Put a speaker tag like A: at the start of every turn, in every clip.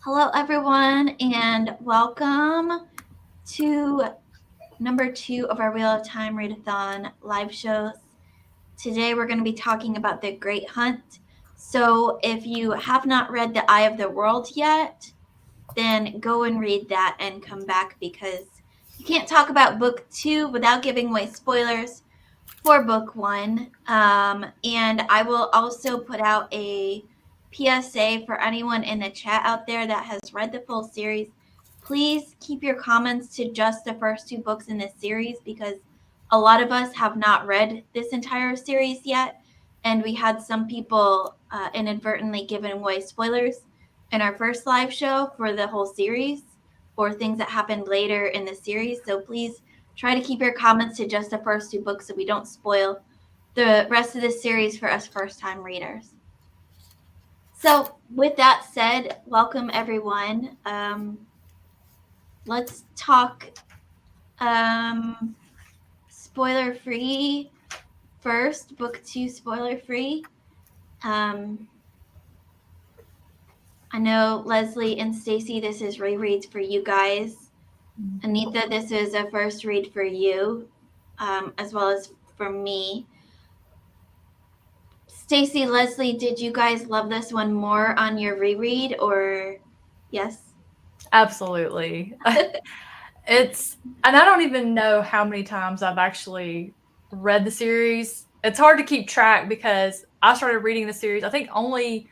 A: Hello, everyone, and welcome to number 2 of our Wheel of Time Readathon live shows. Today, we're going to be talking about The Great Hunt. So, if you have not read The Eye of the World yet, then go and read that and come back because you can't talk about book 2 without giving away spoilers for book 1. And I will also put out a PSA for anyone in the chat out there that has read the full series. Please keep your comments to just the first 2 books in this series because a lot of us have not read this entire series yet, and we had some people inadvertently giving away spoilers in our first live show for the whole series or things that happened later in the series. So please try to keep your comments to just the first 2 books so we don't spoil the rest of the series for us first-time readers. So with that said, welcome everyone. Let's talk spoiler-free first, book 2 spoiler-free. I know Lezlie and Stacy, this is rereads for you guys. Anitha, this is a first read for you, as well as for me. Stacy, Lezlie, did you guys love this one more on your reread or yes?
B: Absolutely. And I don't even know how many times I've actually read the series. It's hard to keep track because I started reading the series. I think only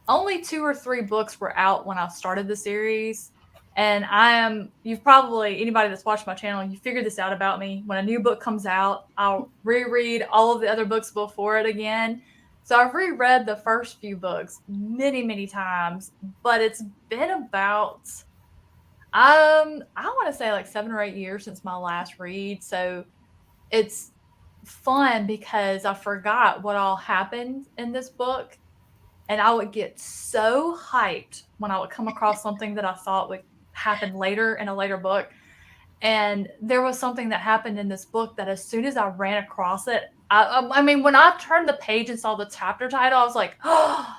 B: 2 or 3 books were out when I started the series. And you've probably, anybody that's watched my channel, you figured this out about me. When a new book comes out, I'll reread all of the other books before it again. So I've reread the first few books many, many times, but it's been about, I want to say like 7 or 8 years since my last read. So it's fun because I forgot what all happened in this book. And I would get so hyped when I would come across something that I thought would happen later in a later book. And there was something that happened in this book that as soon as I ran across it, I mean, when I turned the page and saw the chapter title, I was like, oh,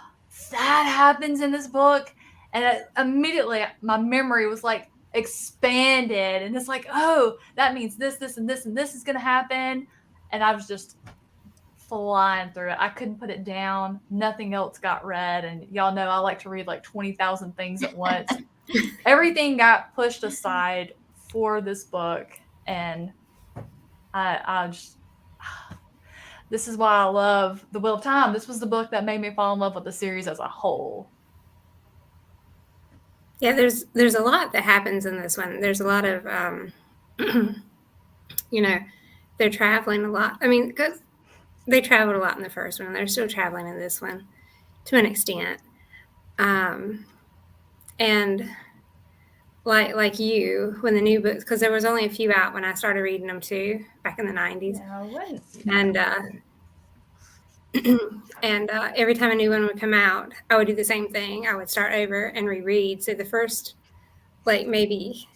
B: that happens in this book. And immediately my memory was like expanded. And it's like, oh, that means this, this, and this, and this is going to happen. And I was just flying through it. I couldn't put it down. Nothing else got read. And y'all know I like to read like 20,000 things at once. Everything got pushed aside for this book. And I just, this is why I love The Wheel of Time. This was the book that made me fall in love with the series as a whole.
C: Yeah, there's a lot that happens in this one. There's a lot of, they're traveling a lot. I mean, because they traveled a lot in the first one, and they're still traveling in this one to an extent. And like you, when the new books, because there was only a few out when I started reading them too, back in the 90s.
B: Yeah,
C: And every time a new one would come out, I would do the same thing. I would start over and reread. So the first, like maybe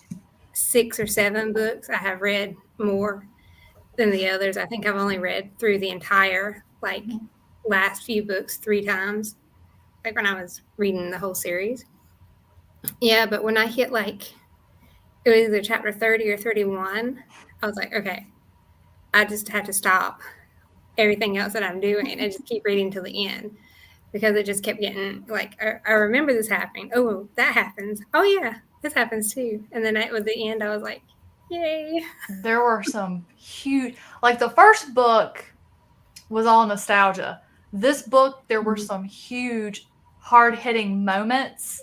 C: 6 or 7 books, I have read more than the others. I think I've only read through the entire last few books 3 times, like when I was reading the whole series. Yeah, but when I hit it was either chapter 30 or 31, I was like, okay, I just had to stop everything else that I'm doing and just keep reading till the end, because it just kept getting I remember this happening. Oh, that happens. Oh yeah, this happens too. And then at the end, I was like, yay.
B: There were some huge, like the first book was all nostalgia. This book, there were some huge, hard-hitting moments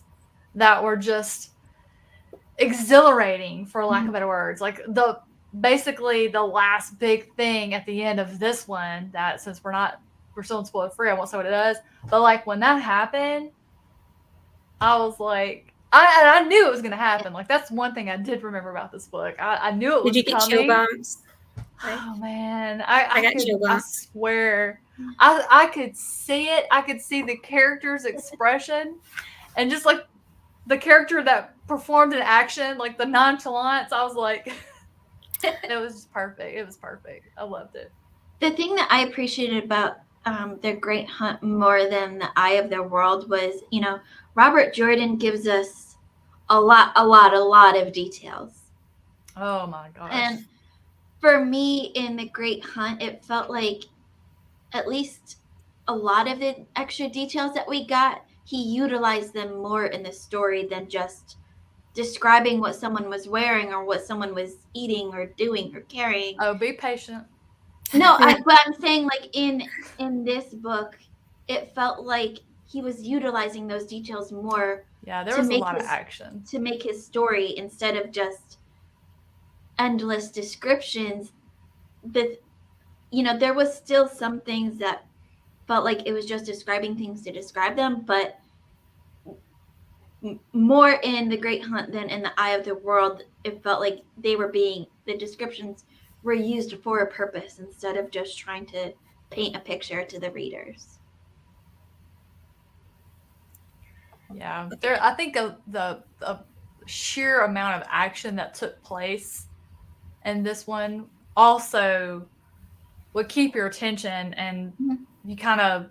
B: that were just exhilarating, for lack of better words. Like basically the last big thing at the end of this one, that since we're still in spoiler free, I won't say what it is, but like when that happened, I was like, I knew it was gonna happen. Like that's one thing I did remember about this book. I knew it was
C: Did you get
B: coming.
C: chill bumps?
B: Oh man,
C: I got chill bumps.
B: I swear, I could see it. I could see the character's expression, and just like the character that performed an action, like the nonchalance. I was like, it was just perfect. It was perfect. I loved it.
A: The thing that I appreciated about The Great Hunt more than The Eye of the World was, Robert Jordan gives us a lot of details.
B: Oh my gosh.
A: And for me, in The Great Hunt, it felt like at least a lot of the extra details that we got, he utilized them more in the story than just describing what someone was wearing or what someone was eating or doing or carrying.
B: Oh, be patient.
A: No, but I'm saying, like, in this book, it felt like he was utilizing those details more.
B: Yeah, there was a lot of action
A: to make his story, instead of just endless descriptions. But there was still some things that felt like it was just describing things to describe them, but more in The Great Hunt than in The Eye of the World, it felt like the descriptions were used for a purpose instead of just trying to paint a picture to the readers.
B: Yeah, I think the sheer amount of action that took place in this one also would keep your attention, and you kind of,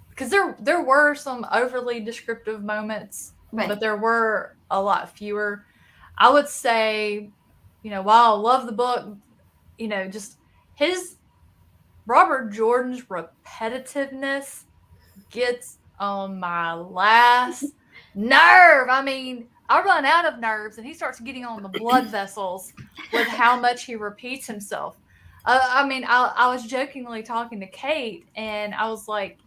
B: because there were some overly descriptive moments,
A: Right.
B: but there were a lot fewer. I would say, while I love the book, just his Robert Jordan's repetitiveness gets on my last nerve. I mean, I run out of nerves, and he starts getting on the blood vessels with how much he repeats himself. I was jokingly talking to Kate, and I was like,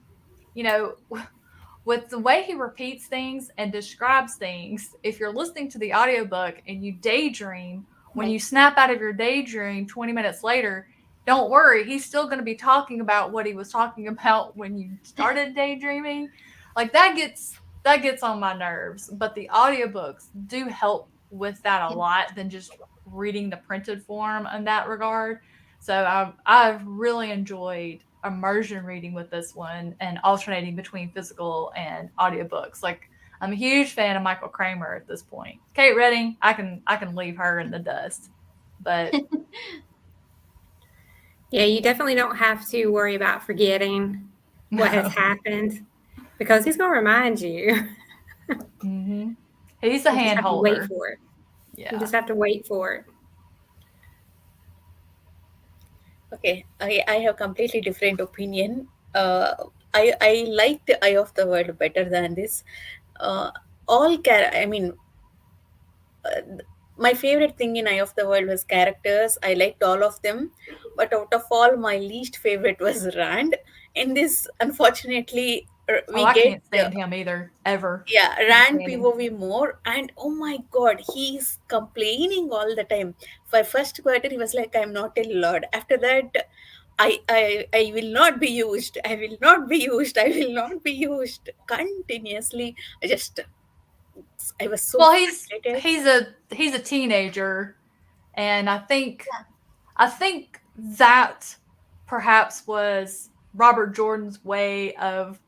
B: with the way he repeats things and describes things, if you're listening to the audiobook and you daydream, when you snap out of your daydream 20 minutes later, don't worry, he's still going to be talking about what he was talking about when you started daydreaming. Like, that gets on my nerves, but the audiobooks do help with that a lot than just reading the printed form in that regard. So I've really enjoyed immersion reading with this one and alternating between physical and audiobooks. Like, I'm a huge fan of Michael Kramer at this point. Kate Redding, I can leave her in the dust. But
C: yeah, you definitely don't have to worry about forgetting what has happened, because he's going to remind you.
B: Mm-hmm. He's a hand holder.
C: Wait for it.
B: Yeah.
C: You just have to wait for it.
D: Okay, I have completely different opinion. I like the Eye of the World better than this. I mean, my favorite thing in Eye of the World was characters. I liked all of them, but out of all, my least favorite was Rand. In this, unfortunately,
B: I can't stand him either, ever.
D: Yeah, Rand POV more, and oh my god, he's complaining all the time. For first quarter, he was like, "I'm not a lord." After that, I will not be used. I will not be used. I will not be used. Continuously, I was so frustrated.
B: He's a teenager, and I think that perhaps was Robert Jordan's way of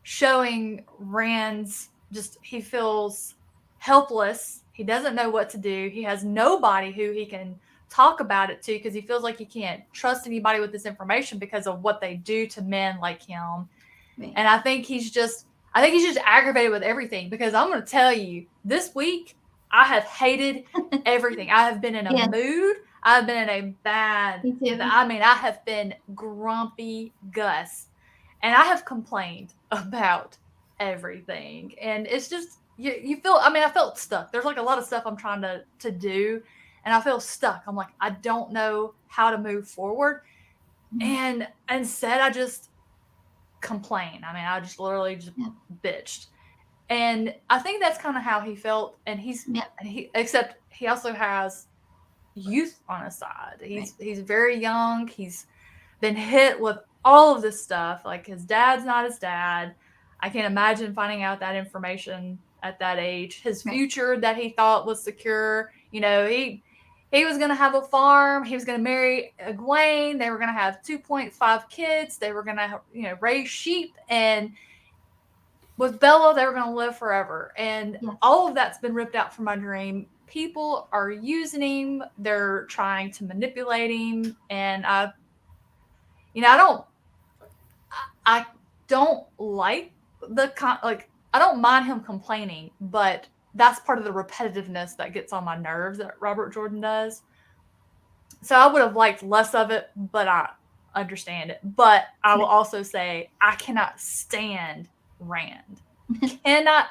B: showing Rand's, just, he feels helpless. He doesn't know what to do. He has nobody who he can talk about it to, because he feels like he can't trust anybody with this information because of what they do to men like him. Right. And I think he's just aggravated with everything, because I'm going to tell you, this week I have hated everything. I have been in a mood. I've been in a bad, I have been grumpy Gus. And I have complained about everything. And it's just, you feel, I felt stuck. There's like a lot of stuff I'm trying to do, and I feel stuck. I'm like, I don't know how to move forward. And instead, I just complain. I just literally just bitched. And I think that's kind of how he felt. And except he also has youth on his side. He's very young. He's been hit with all of this stuff. Like, his dad's not his dad. I can't imagine finding out that information at that age. His future that he thought was secure. He was going to have a farm. He was going to marry Egwene. They were going to have 2.5 kids. They were going to, raise sheep. And with Bella, they were going to live forever. And all of that's been ripped out from my dream. People are using him. They're trying to manipulate him. And I don't like I don't mind him complaining, but that's part of the repetitiveness that gets on my nerves that Robert Jordan does. So I would have liked less of it, but I understand it. But I will also say I cannot stand Rand. Cannot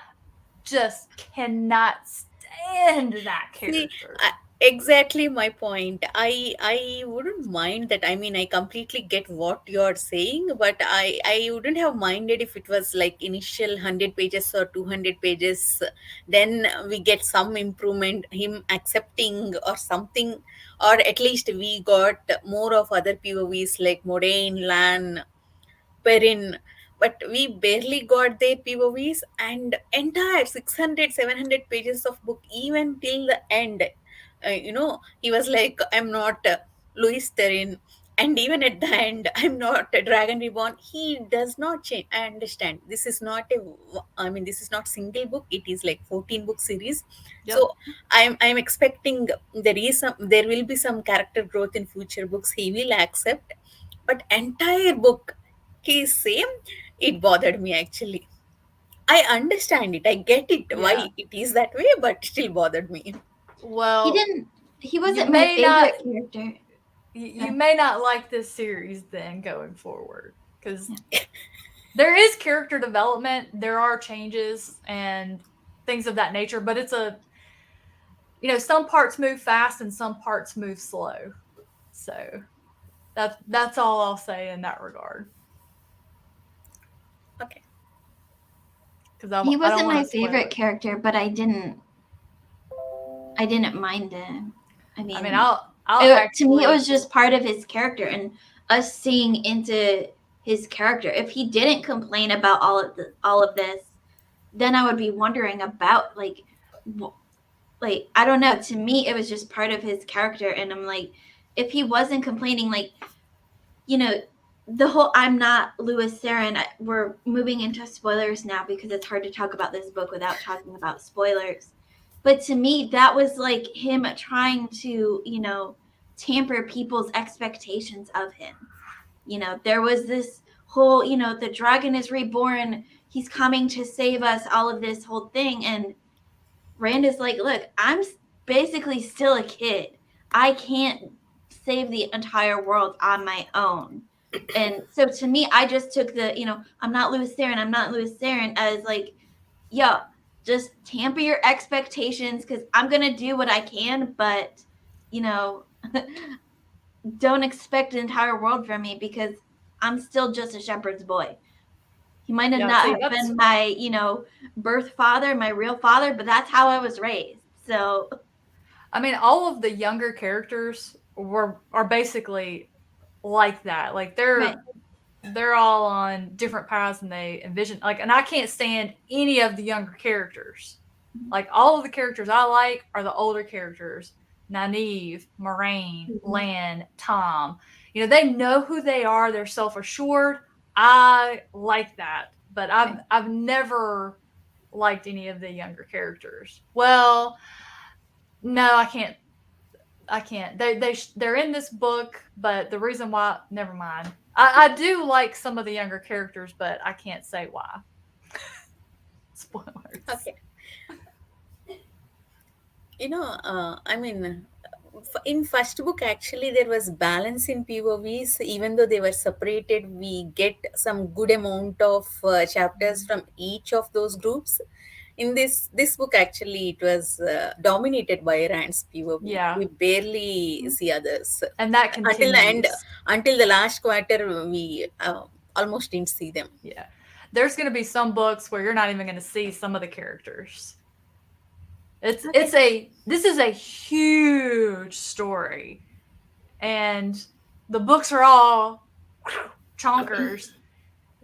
B: stand that
D: See,
B: character.
D: exactly my point. I wouldn't mind that. I mean, I completely get what you're saying, but I wouldn't have minded if it was like initial 100 pages or 200 pages. Then we get some improvement, him accepting or something, or at least we got more of other POVs like Moraine, Lan, Perrin, but we barely got their POVs and entire 600, 700 pages of book, even till the end. He was like, I'm not Louis Therin. And even at the end, I'm not a Dragon Reborn. He does not change. I understand. This is not single book. It is like 14 book series.
B: Yep.
D: So I'm expecting there will be some character growth in future books. He will accept, but entire book he's same. It bothered me actually. I understand it, I get it why
B: Yeah.
D: it is that way, but still bothered me.
B: Well,
A: He wasn't
B: you
A: my
B: may
A: favorite
B: not-
A: character.
B: you may not like this series then going forward, because there is character development, there are changes and things of that nature, but it's some parts move fast and some parts move slow. So that's all I'll say in that regard.
D: Okay.
B: Because
A: He wasn't my favorite character, but I didn't mind him.
B: I mean,
A: to me, it was just part of his character and us seeing into his character. If he didn't complain about all of this, then I would be wondering about like I don't know. To me, it was just part of his character, and I'm like, if he wasn't complaining, the whole I'm not Louis Therin. We're moving into spoilers now because it's hard to talk about this book without talking about spoilers. But to me, that was like him trying to, tamper people's expectations of him. There was this whole, the dragon is reborn. He's coming to save us, all of this whole thing. And Rand is like, look, I'm basically still a kid. I can't save the entire world on my own. And so to me, I just took I'm not Louis Therin as like, yo, just tamper your expectations because I'm going to do what I can, but, don't expect the entire world from me because I'm still just a shepherd's boy. He might have been my, birth father, my real father, but that's how I was raised. So,
B: I mean, all of the younger characters are basically like that. Like they're all on different paths and they envision and I can't stand any of the younger characters. Like all of the characters I like are the older characters. Nynaeve, Moraine, Lan, Tom. They know who they are. They're self-assured. I like that, but I've never liked any of the younger characters. Well, no, I can't. They're in this book, but the reason why, never mind. I do like some of the younger characters, but I can't say why. Spoilers.
D: Okay. In first book actually there was balance in POVs. Even though they were separated, we get some good amount of chapters from each of those groups. In this book actually it was dominated by Rand's POV.
B: Yeah.
D: We barely see others,
B: and that continues
D: until the end, until the last quarter. We almost didn't see them.
B: Yeah, there's going to be some books where you're not even going to see some of the characters. This is a huge story, and the books are all chonkers.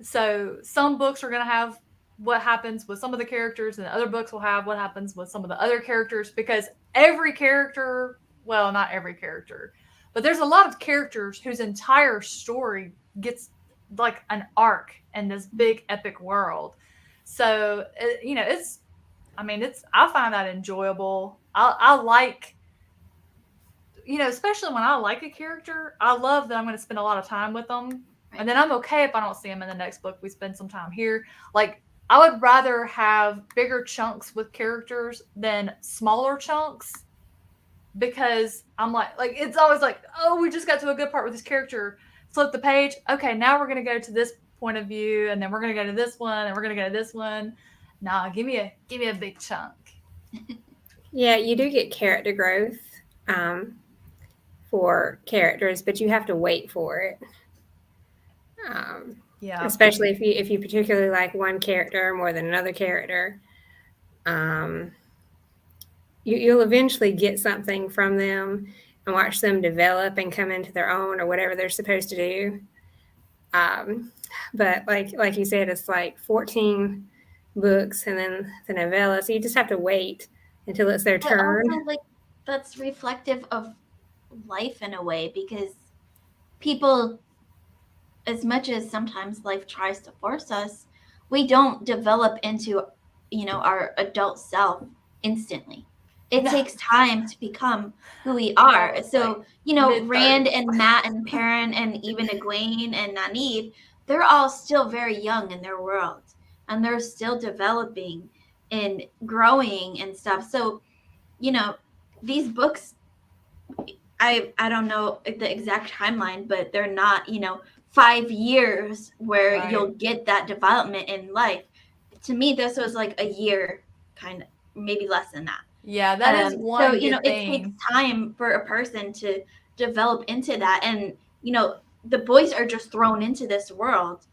B: So some books are going to have what happens with some of the characters, and the other books will have what happens with some of the other characters, because every character, well, not every character, but there's a lot of characters whose entire story gets like an arc in this big epic world. So, I find that enjoyable. I like, especially when I like a character, I love that I'm going to spend a lot of time with them. And then I'm okay if I don't see him in the next book. We spend some time here. Like, I would rather have bigger chunks with characters than smaller chunks, because I'm like it's always like, oh, we just got to a good part with this character. Flip the page. Okay, now we're gonna go to this point of view, and then we're gonna go to this one, and we're gonna go to this one. Nah, give me a big chunk.
C: Yeah, you do get character growth for characters, but you have to wait for it.
B: Yeah.
C: Especially if you particularly like one character more than another character, you'll eventually get something from them and watch them develop and come into their own or whatever they're supposed to do. But like you said, it's like 14 books and then the novella, so you just have to wait until it's their turn.
A: Also, like, that's reflective of life in a way, because people, as much as sometimes life tries to force us, we don't develop into, our adult self instantly. It takes time to become who we are. So, Rand and Matt and Perrin and even Egwene and Nynaeve, they're all still very young in their world, and they're still developing and growing and stuff. So, these books, I don't know the exact timeline, but they're not, 5 years where you'll get that development in life. To me, this was like a year, kind of, maybe less than that.
B: Yeah, that is one. So,
A: it takes time for a person to develop into that. And, the boys are just thrown into this world.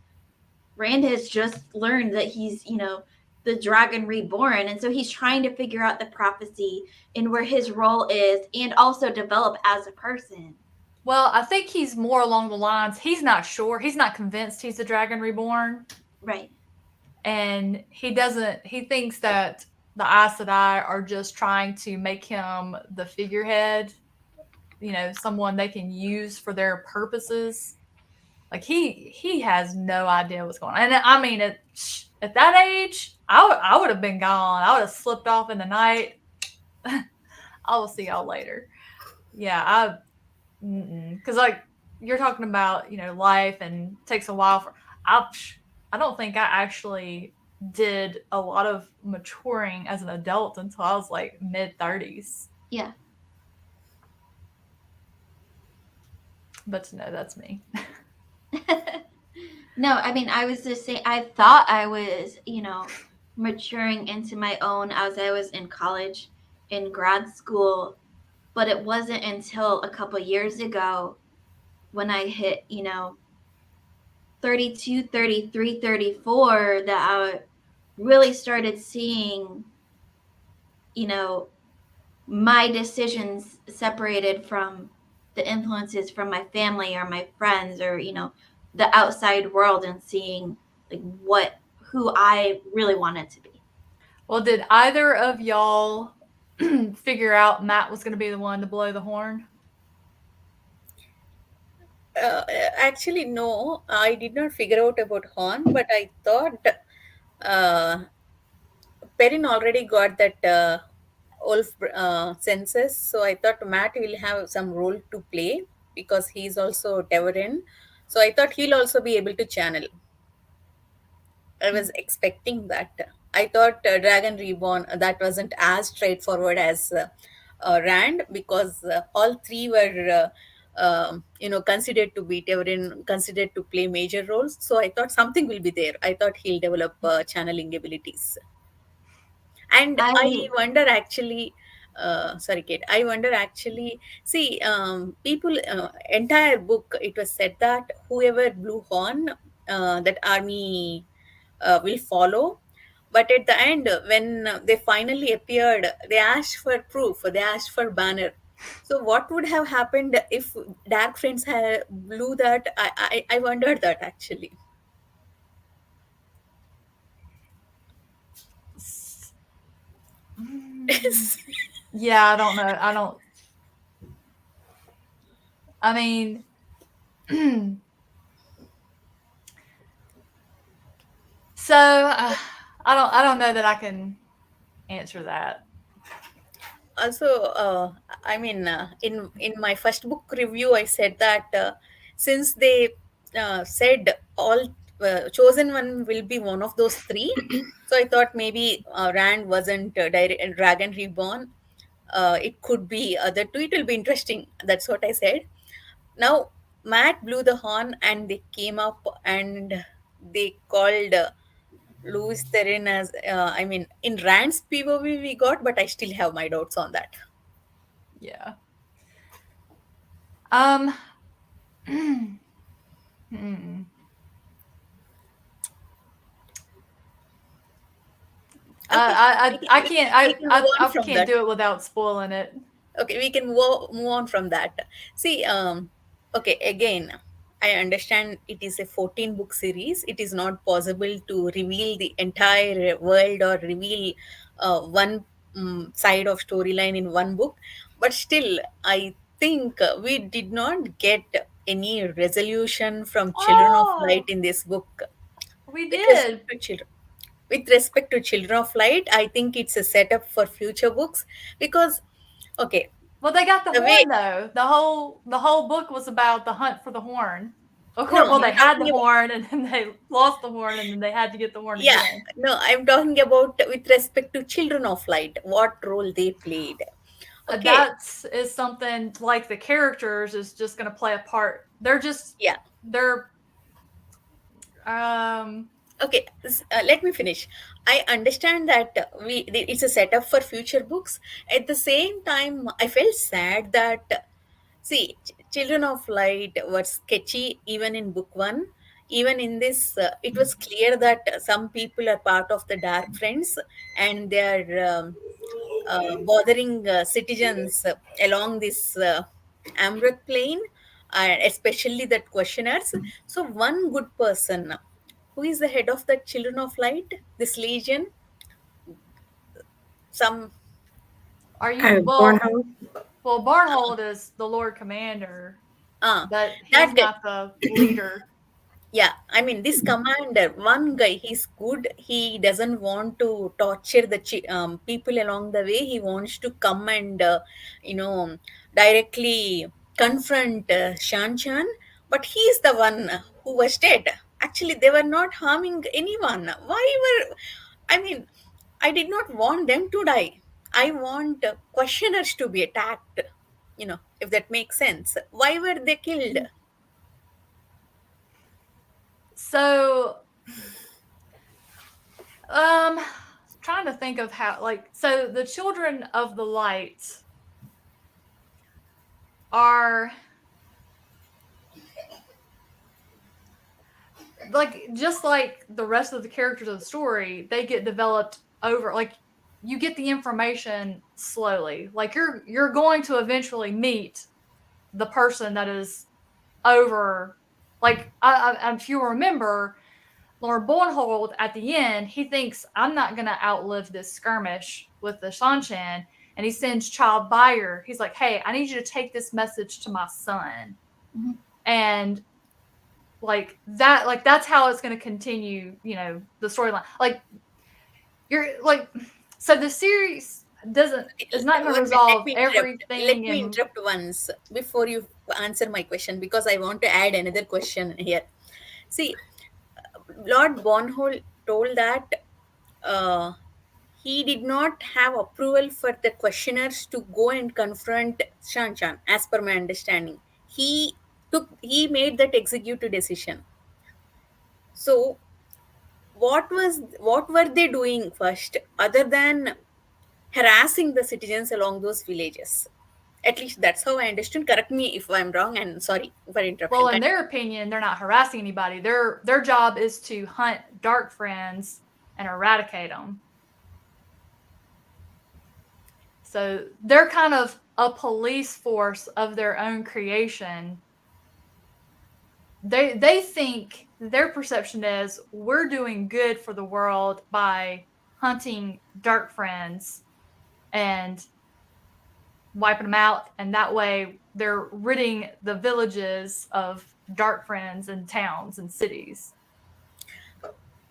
A: Rand has just learned that he's, the dragon reborn. And so he's trying to figure out the prophecy and where his role is, and also develop as a person.
B: Well, I think he's more along the lines, he's not sure. He's not convinced he's the dragon reborn.
A: Right.
B: And he thinks that the Aes Sedai are just trying to make him the figurehead, someone they can use for their purposes. Like, he has no idea what's going on. And I mean, at that age, I would have been gone. I would have slipped off in the night. I will see y'all later. Yeah, because like you're talking about, life and takes a while for. I don't think I actually did a lot of maturing as an adult until I was like mid-30s.
A: Yeah.
B: But no, that's me.
A: No, I mean, I was just saying, I thought I was, maturing into my own as I was in college, in grad school, but it wasn't until a couple years ago when I hit, 32, 33, 34 that I really started seeing, my decisions separated from the influences from my family or my friends or, the outside world, and seeing like who I really wanted to be.
B: Well, did either of y'all figure out Matt was going to be the one to blow the horn?
D: Actually, no, I did not figure out about horn, but I thought Perrin already got that wolf census, so I thought Matt will have some role to play because he's also Teverin. So I thought he'll also be able to channel. I was expecting that. I thought Dragon Reborn, that wasn't as straightforward as Rand, because all three were considered to be Teverin, considered to play major roles. So I thought something will be there. I thought he'll develop channeling abilities. And I wonder actually, sorry, Kate, I wonder actually, see, people, entire book, it was said that whoever blew horn, that army will follow. But at the end, when they finally appeared, they asked for proof, they asked for banner. So what would have happened if Dark Friends had blew that? I wondered that actually.
B: Yeah, I don't know. I mean, so I don't know that I can answer that.
D: Also, I mean, in my first book review, I said that since they said all chosen one will be one of those three. So I thought maybe Rand wasn't Dragon Reborn. It could be other two. It will be interesting. That's what I said. Now Matt blew the horn and they came up and they called Louis Therin as I mean in Rand's POV we got, but I still have my doubts on that.
B: Yeah. Hmm. I can't
D: we can move on
B: I
D: from
B: can't
D: that.
B: do it without spoiling it.
D: Okay, we can move on from that. See, okay, again, I understand it is a 14 book series. It is not possible to reveal the entire world or reveal one side of storyline in one book, but still I think we did not get any resolution from Children of Light
B: Oh,
D: in this book.
B: we
D: with respect
B: did.
D: to children with respect to Children of Light, I think it's a setup for future books because, okay,
B: Well, they got the
D: the way,
B: horn though. The whole book was about the hunt for the horn. Of
D: no,
B: course, well,
D: I'm
B: they had the
D: talking about,
B: horn and then they lost the horn and then they had to get the horn
D: yeah,
B: again.
D: no, I'm talking about with respect to Children of Light, what role they played. Okay,
B: That is something like the characters is just going to play a part.
D: yeah,
B: They're um
D: okay, let me finish. I understand that it's a setup for future books. At the same time, I felt sad that, see, Children of Light were sketchy even in book one. Even in this, it was clear that some people are part of the Dark Friends and they are bothering citizens along this Amrit plain, especially that questioners. So, one good person, who is the head of the Children of Light, this legion, some,
B: are you
C: Oh, Bornholm.
B: well Barnhold is the Lord Commander,
D: uh,
B: but he's
D: that guy.
B: not the leader.
D: Yeah, I mean, this commander, one guy, he's good. He doesn't want to torture the people along the way. He wants to come and, you know, directly confront Shan Chan. But he's the one who was dead. Actually, they were not harming anyone. I mean, I did not want them to die. I want questioners to be attacked, if that makes sense. Why were they killed?
B: So trying to think of how, like, so the Children of the Light are like, just like the rest of the characters of the story, they get developed over, like, you get the information slowly. Like, you're going to eventually meet the person that is over, like, if you remember, Lord Bornhold at the end, he thinks, I'm not going to outlive this skirmish with the Shanshan. And he sends Child Buyer. He's like, hey, I need you to take this message to my son.
A: Mhm.
B: And that's how it's going to continue, the storyline. Like, you're like, so the series is not going to resolve
D: Let
B: everything.
D: me
B: And
D: interrupt once before you answer my question because I want to add another question here. See, Lord Bonhol told that uh, he did not have approval for the questioners to go and confront Shanchan, as per my understanding. He made that executive decision. So what were they doing first other than harassing the citizens along those villages? At least that's how I understood. Correct me if I'm wrong, and sorry for interruption.
B: well, in their opinion, they're not harassing anybody. Their job is to hunt dark friends and eradicate them. So they're kind of a police force of their own creation. They think, their perception is, we're doing good for the world by hunting dark friends and wiping them out, and that way they're ridding the villages of dark friends and towns and cities.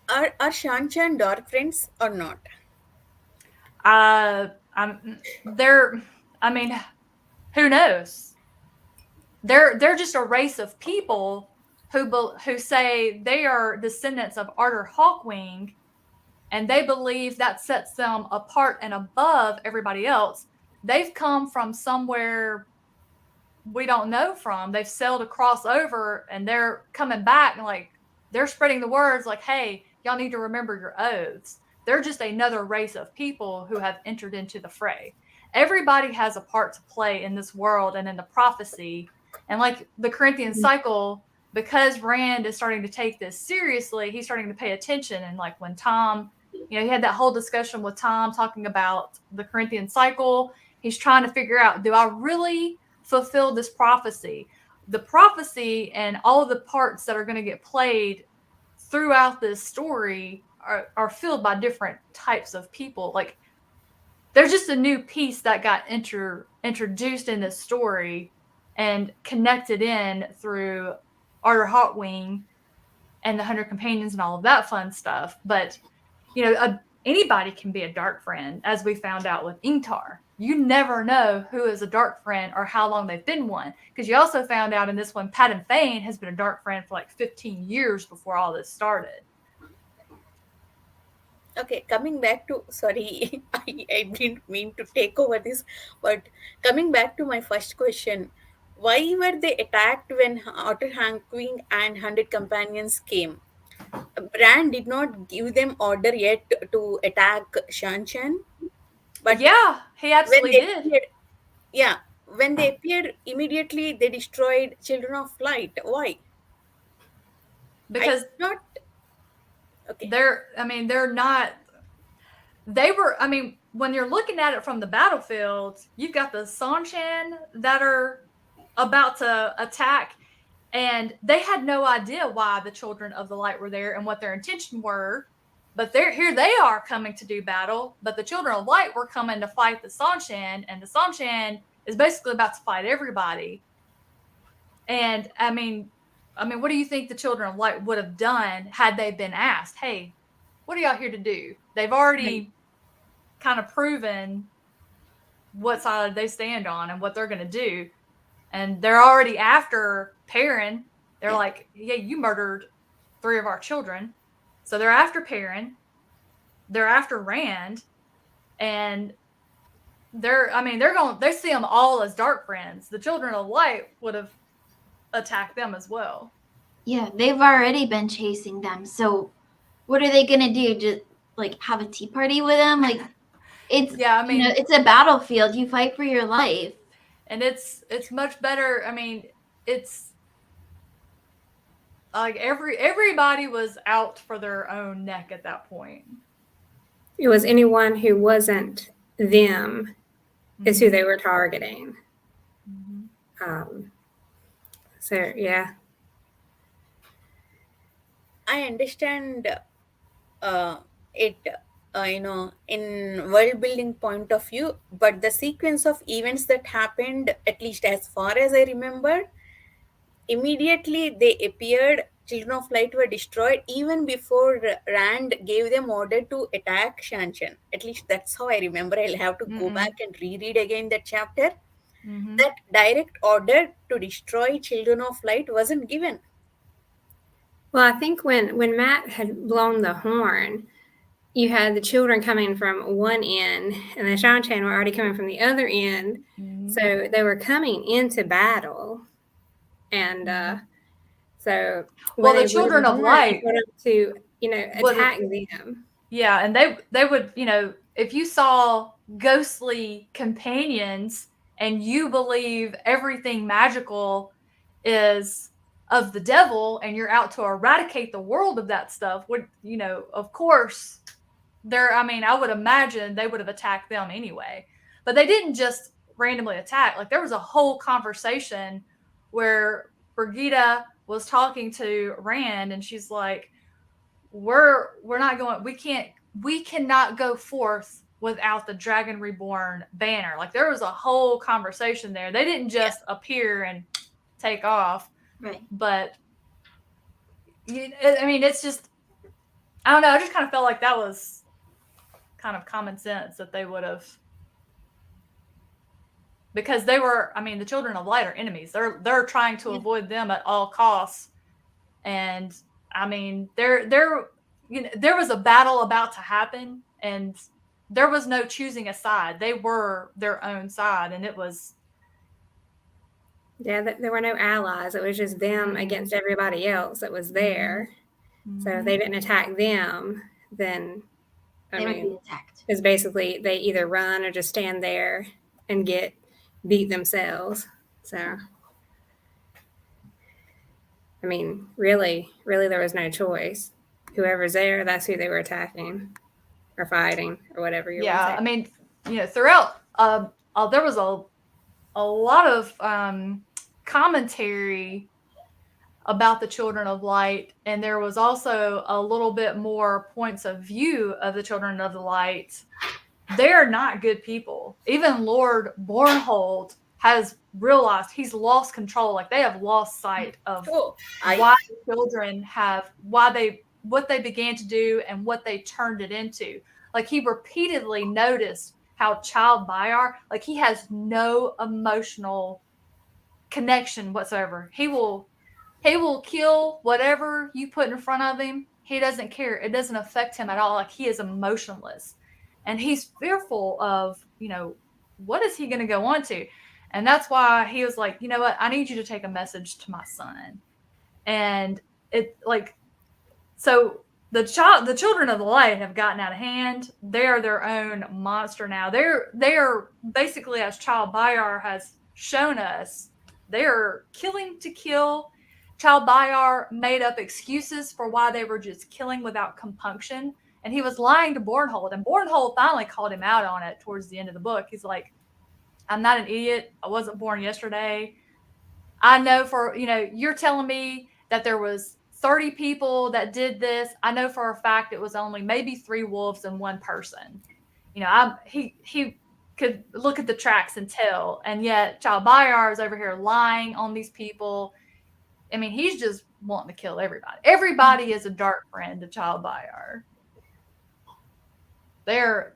D: Are Shanchan dark friends or not?
B: They're, I mean, who knows? They're just a race of people who say they are descendants of Arthur Hawkwing, and they believe that sets them apart and above everybody else. They've come from somewhere we don't know from. They've sailed across over, and they're coming back, and like they're spreading the words like, hey, y'all need to remember your oaths. They're just another race of people who have entered into the fray. Everybody has a part to play in this world and in the prophecy. And like the Corinthian cycle, because Rand is starting to take this seriously, he's starting to pay attention. And like when Tom, he had that whole discussion with Tom talking about the Corinthian cycle, he's trying to figure out, do I really fulfill this prophecy? The prophecy and all of the parts that are going to get played throughout this story are filled by different types of people. Like there's just a new piece that got introduced in this story and connected in through Arthur Hawkwing and the 100 Companions and all of that fun stuff. But anybody can be a dark friend, as we found out with Ingtar. You never know who is a dark friend or how long they've been one. Because you also found out in this one, Patton Fane has been a dark friend for like 15 years before all this started.
D: Okay, coming back to, sorry, I didn't mean to take over this, but coming back to my first question, why were they attacked when Otter Hankwing and 100 Companions came? Brand did not give them order yet to attack Shanshan. But
B: yeah, he absolutely did.
D: When they appeared, immediately they destroyed Children of Light. Why?
B: Because
D: not. Okay.
B: They're not. They were. When you're looking at it from the battlefield, you've got the Sanshan that are about to attack, and they had no idea why the Children of the Light were there and what their intention were. But here they are coming to do battle. But the Children of Light were coming to fight the Sanshan, and the Sanshan is basically about to fight everybody. And what do you think the Children of Light would have done had they been asked, hey, what are y'all here to do? They've already kind of proven what side they stand on and what they're going to do. And they're already after Perrin. They're like, yeah, you murdered 3 of our children. So they're after Perrin. They're after Rand. And they see them all as dark friends. The Children of Light would have attacked them as well.
A: Yeah, they've already been chasing them. So what are they going to do? Just like have a tea party with them? Like it's it's a battlefield. You fight for your life.
B: And it's much better. It's like everybody was out for their own neck at that point.
C: It was anyone who wasn't them is who they were targeting. So yeah,
D: I understand it in world building point of view, but the sequence of events that happened, at least as far as I remember, immediately they appeared, Children of Light were destroyed even before Rand gave them order to attack Shanshan. At least that's how I remember. I'll have to go back and reread again that chapter. That direct order to destroy Children of Light wasn't given.
C: Well, I think when Matt had blown the horn, you had the children coming from one end, and the Shanshan were already coming from the other end. So they were coming into battle. And so
B: the Children of Light
C: to attack them.
B: Yeah, and they would, if you saw ghostly companions and you believe everything magical is of the devil and you're out to eradicate the world of that stuff, of course I would imagine they would have attacked them anyway. But they didn't just randomly attack. Like there was a whole conversation where Brigida was talking to Rand, and she's like, we're not going, we cannot go forth without the Dragon Reborn banner. Like there was a whole conversation there. They didn't just appear and take off.
A: Right.
B: But it's just, I don't know. I just kind of felt like that was kind of common sense that they would have, because they were, the Children of Light are enemies. They're trying to avoid them at all costs. And I mean, there was a battle about to happen, and there was no choosing a side. They were their own side, and it was.
C: Yeah, there were no allies. It was just them against everybody else that was there. So if they didn't attack them, then
A: They would be attacked.
C: it's basically they either run or just stand there and get beat themselves. So I mean, really, there was no choice. Whoever's there, that's who they were attacking or fighting or whatever you want to say.
B: I mean, throughout, there was a lot of commentary about the Children of Light, and there was also a little bit more points of view of the Children of the Light. They're not good people. Even Lord Bornhold has realized he's lost control. Like, they have lost sight of why the children what they began to do and what they turned it into. Like, he repeatedly noticed how Child Bayar, like, he has no emotional connection whatsoever. He will kill whatever you put in front of him. He doesn't care. It doesn't affect him at all. Like, he is emotionless. And he's fearful of, what is he going to go on to? And that's why he was like, you know what? I need you to take a message to my son. And so the Children of the Light have gotten out of hand. They are their own monster now. They are basically, as Child Bayar has shown us, they are killing to kill. Child Bayar made up excuses for why they were just killing without compunction. And he was lying to Bornhold. And Bornhold finally called him out on it towards the end of the book. He's like, I'm not an idiot. I wasn't born yesterday. I know you're telling me that there was 30 people that did this. I know for a fact it was only maybe 3 wolves and 1 person. He could look at the tracks and tell. And yet Child Bayar is over here lying on these people. I mean, he's just wanting to kill everybody. Everybody is a dark friend to Child Bayar.
D: I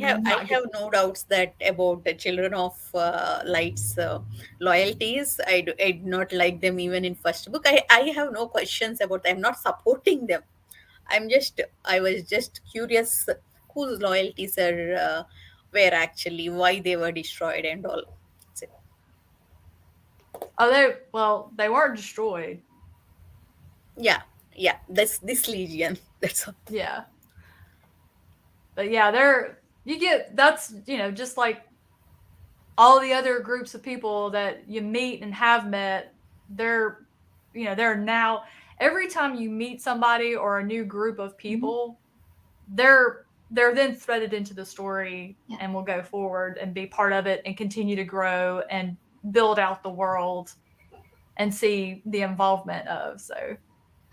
D: have no doubts that about the Children of Light's loyalties. I did not like them even in first book. I have no questions about them. I'm not supporting them. I was just curious whose loyalties were actually, why they were destroyed and all. That's it.
B: They weren't destroyed.
D: Yeah. This legion. That's all.
B: Yeah. But yeah, that's just like all the other groups of people that you meet and have met. They're now, every time you meet somebody or a new group of people, they're then threaded into the story and will go forward and be part of it and continue to grow and build out the world and see the involvement of. So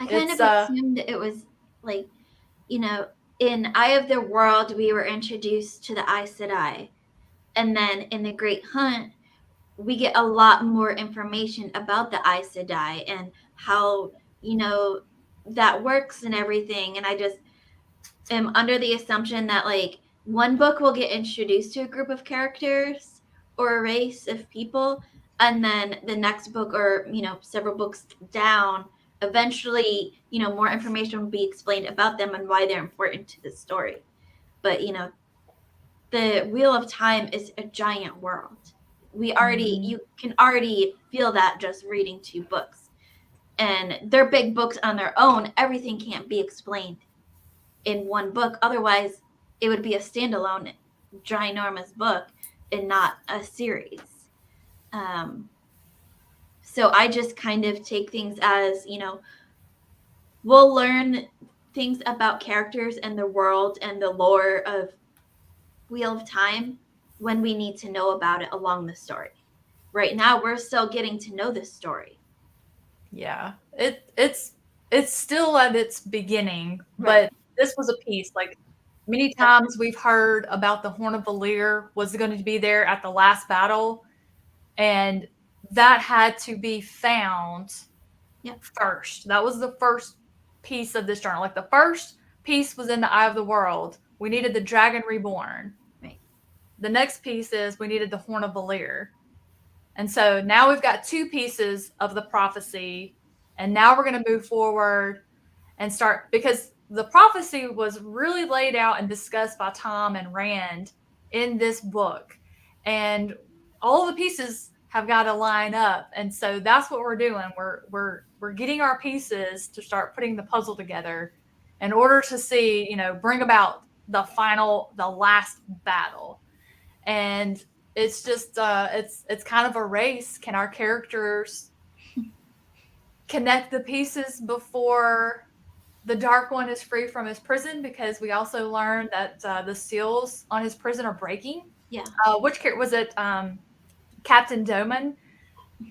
A: I kind of assumed it was like, in Eye of the World, we were introduced to the Aes Sedai. And then in The Great Hunt, we get a lot more information about the Aes Sedai and how, that works and everything. And I just am under the assumption that, like, one book will get introduced to a group of characters or a race of people. And then the next book, or, several books down, eventually, more information will be explained about them and why they're important to the story. But, the Wheel of Time is a giant world. You can already feel that just reading 2 books. And they're big books on their own. Everything can't be explained in one book. Otherwise, it would be a standalone, ginormous book and not a series. So I just kind of take things as, we'll learn things about characters and the world and the lore of Wheel of Time when we need to know about it along the story. Right now, we're still getting to know this story.
B: Yeah, it's still at its beginning,
A: Right.
B: but this was a piece. Like, many times we've heard about the Horn of Valir was going to be there at the last battle, and that had to be found first. That was the first piece of this journal. Like, the first piece was in the Eye of the World. We needed the Dragon Reborn.
A: Right.
B: The next piece is we needed the Horn of Valir. And so now we've got 2 pieces of the prophecy, And now we're going to move forward and start, because the prophecy was really laid out and discussed by Tom and Rand in this book. And all the pieces have got to line up. And so that's what we're doing. We're getting our pieces to start putting the puzzle together in order to see, bring about the last battle. And it's just it's kind of a race. Can our characters connect the pieces before the Dark One is free from his prison? Because we also learned that the seals on his prison are breaking.
A: Yeah.
B: Which was it? Captain Doman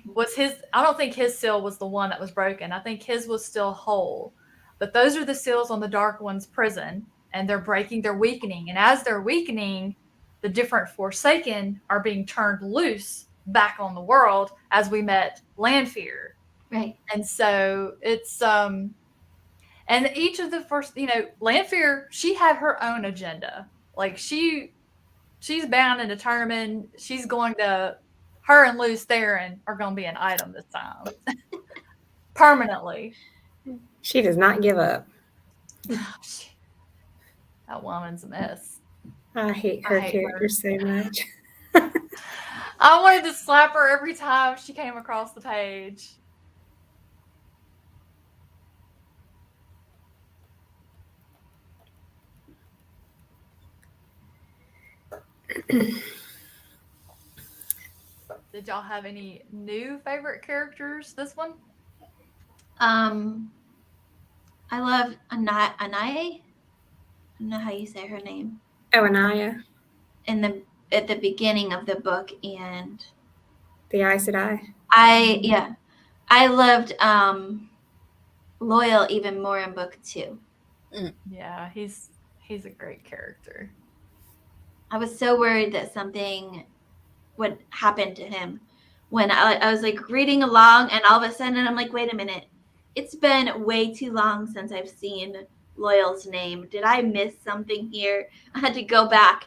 B: was his. I don't think his seal was the one that was broken. I think his was still whole. But those are the seals on the Dark One's prison, and they're breaking. They're weakening, and as they're weakening, the different Forsaken are being turned loose back on the world. As we met Lanfear,
A: right?
B: And so it's and each of the first, Lanfear, she had her own agenda. Like she's bound and determined. She's going to. Her and Luz Theron are going to be an item this time. Permanently.
C: She does not give up.
B: That woman's a mess.
C: I hate her character so much.
B: I wanted to slap her every time she came across the page. Did y'all have any new favorite characters this one?
A: I love Anaye. I don't know how you say her name.
C: Oh, Anaya.
A: At the beginning of the book, and
C: the Aes Sedai.
A: I loved Loyal even more in book 2.
B: Yeah, he's a great character.
A: I was so worried that something would happen to him when I was like reading along, and all of a sudden I'm like, wait a minute, it's been way too long since I've seen Loyal's name. Did I miss something here? I had to go back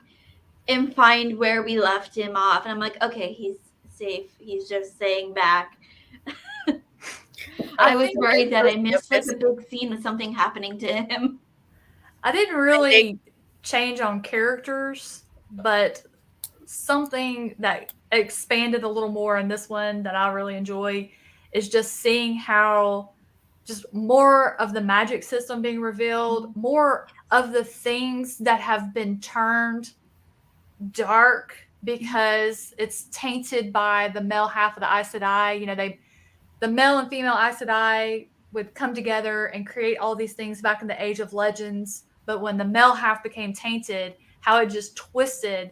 A: and find where we left him off, and I'm like, okay, he's safe. He's just staying back. I was worried that I missed like a big scene with something happening to him.
B: I didn't really change on characters, but something that expanded a little more in this one that I really enjoy is just seeing how just more of the magic system being revealed, more of the things that have been turned dark because it's tainted by the male half of the Aes Sedai. The male and female Aes Sedai would come together and create all these things back in the Age of Legends. But when the male half became tainted, how it just twisted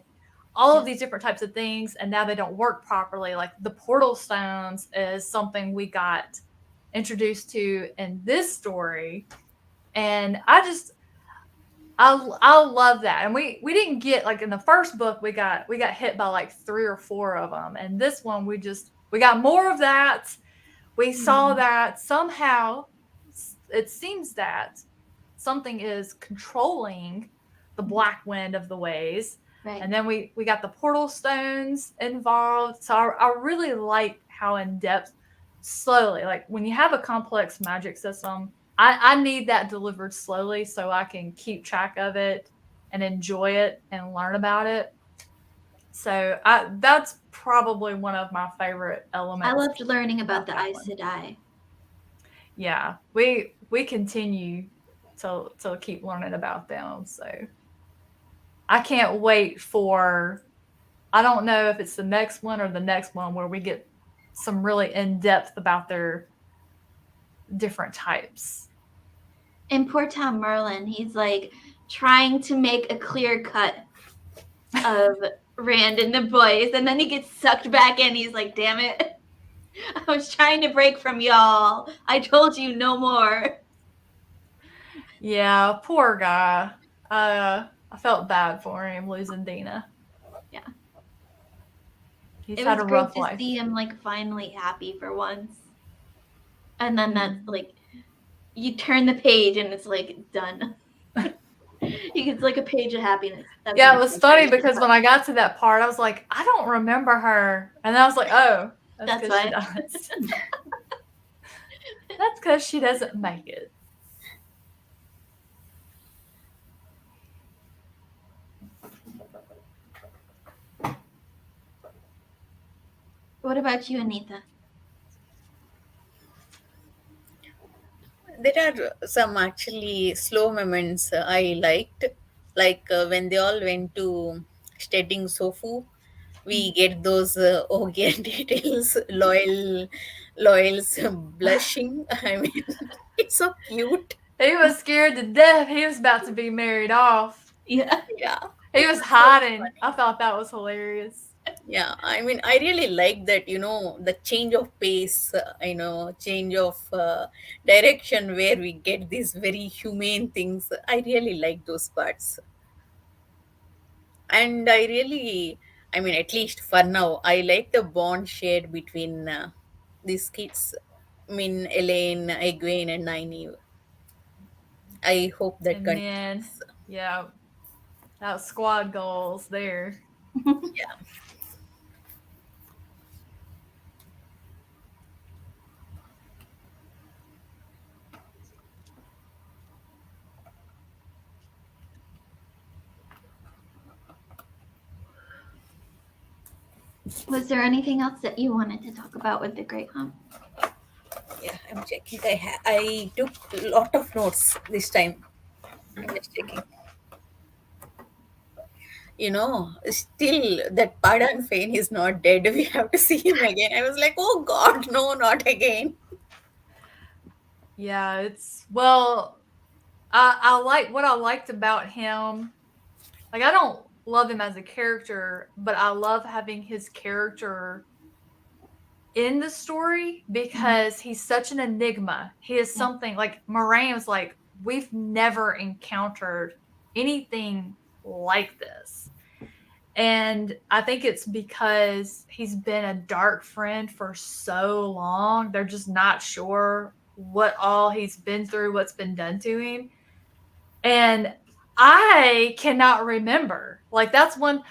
B: all of these different types of things, and now they don't work properly. Like the portal stones is something we got introduced to in this story, and I love that. And we didn't get, like in the first book, we got hit by like 3 or 4 of them, and this one we got more of that. We saw that somehow it seems that something is controlling the black wind of the ways.
A: Right.
B: And then we got the portal stones involved. So I really like how in depth, slowly, like when you have a complex magic system, I need that delivered slowly so I can keep track of it and enjoy it and learn about it. So that's probably one of my favorite elements.
A: I loved learning about the Aes Sedai.
B: Yeah, we continue to keep learning about them. So I can't wait for, I don't know if it's the next one or the next one where we get some really in-depth about their different types.
A: And poor Tom Merlin, he's like trying to make a clear cut of Rand and the boys, and then he gets sucked back in. He's like, damn it. I was trying to break from y'all. I told you no more.
B: Yeah, poor guy. I felt bad for him losing Dina.
A: Yeah.
B: He's had a rough life.
A: It was great to see him like finally happy for once. And then that's like, you turn the page and it's like done. It's like a page of happiness.
B: Yeah, it was funny because when I got to that part, I was like, I don't remember her. And then I was like, oh, that's why. That's because she doesn't make it.
A: What about you, Anitha?
D: There are some actually slow moments I liked, like when they all went to studying Sofu. We get those Ogian details, Loyal's blushing. I mean, it's so cute.
B: He was scared to death. He was about to be married off.
A: Yeah.
D: Yeah,
B: He
D: it
B: was
D: was so
B: hiding. I
D: funny.
B: thought that was hilarious.
D: Yeah, I mean, I really like that, the change of pace, change of direction where we get these very humane things. I really like those parts. And I mean, at least for now, I like the bond shared between these kids. I mean, Elaine, Egwene, and Nynaeve. I hope that
B: And then,
D: continues.
B: yeah, that was squad goals there.
D: Yeah.
A: Was there anything else that you wanted to talk about with the Great Hunt?
D: Yeah, I'm checking. I took a lot of notes this time. I'm just checking. Still that Padan Fane is not dead. We have to see him again. I was like, oh God, no, not again.
B: Yeah, it's well, I like what I liked about him. Like I don't love him as a character, but I love having his character in the story because he's such an enigma. He is something like Moraine was like, we've never encountered anything like this. And I think it's because he's been a dark friend for so long. They're just not sure what all he's been through, what's been done to him. And I cannot remember. Like that's one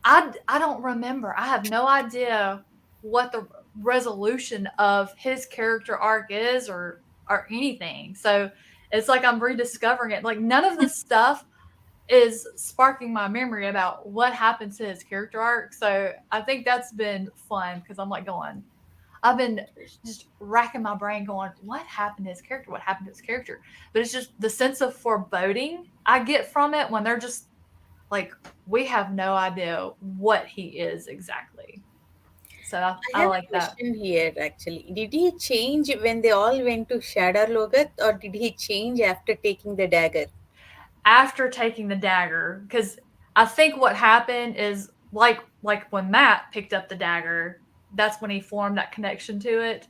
B: I don't remember. I have no idea what the resolution of his character arc is or anything. So it's like I'm rediscovering it. Like none of this stuff is sparking my memory about what happened to his character arc. So I think that's been fun because I'm like going, I've been just racking my brain going, what happened to his character? What happened to his character? But it's just the sense of foreboding I get from it when they're just like, we have no idea what he is exactly. So
D: I
B: I
D: have a
B: like that.
D: question here actually. Did he change when they all went to Shadar Logat, or did he change after taking the dagger?
B: After taking the dagger, because I think what happened is like when Matt picked up the dagger, that's when he formed that connection to it.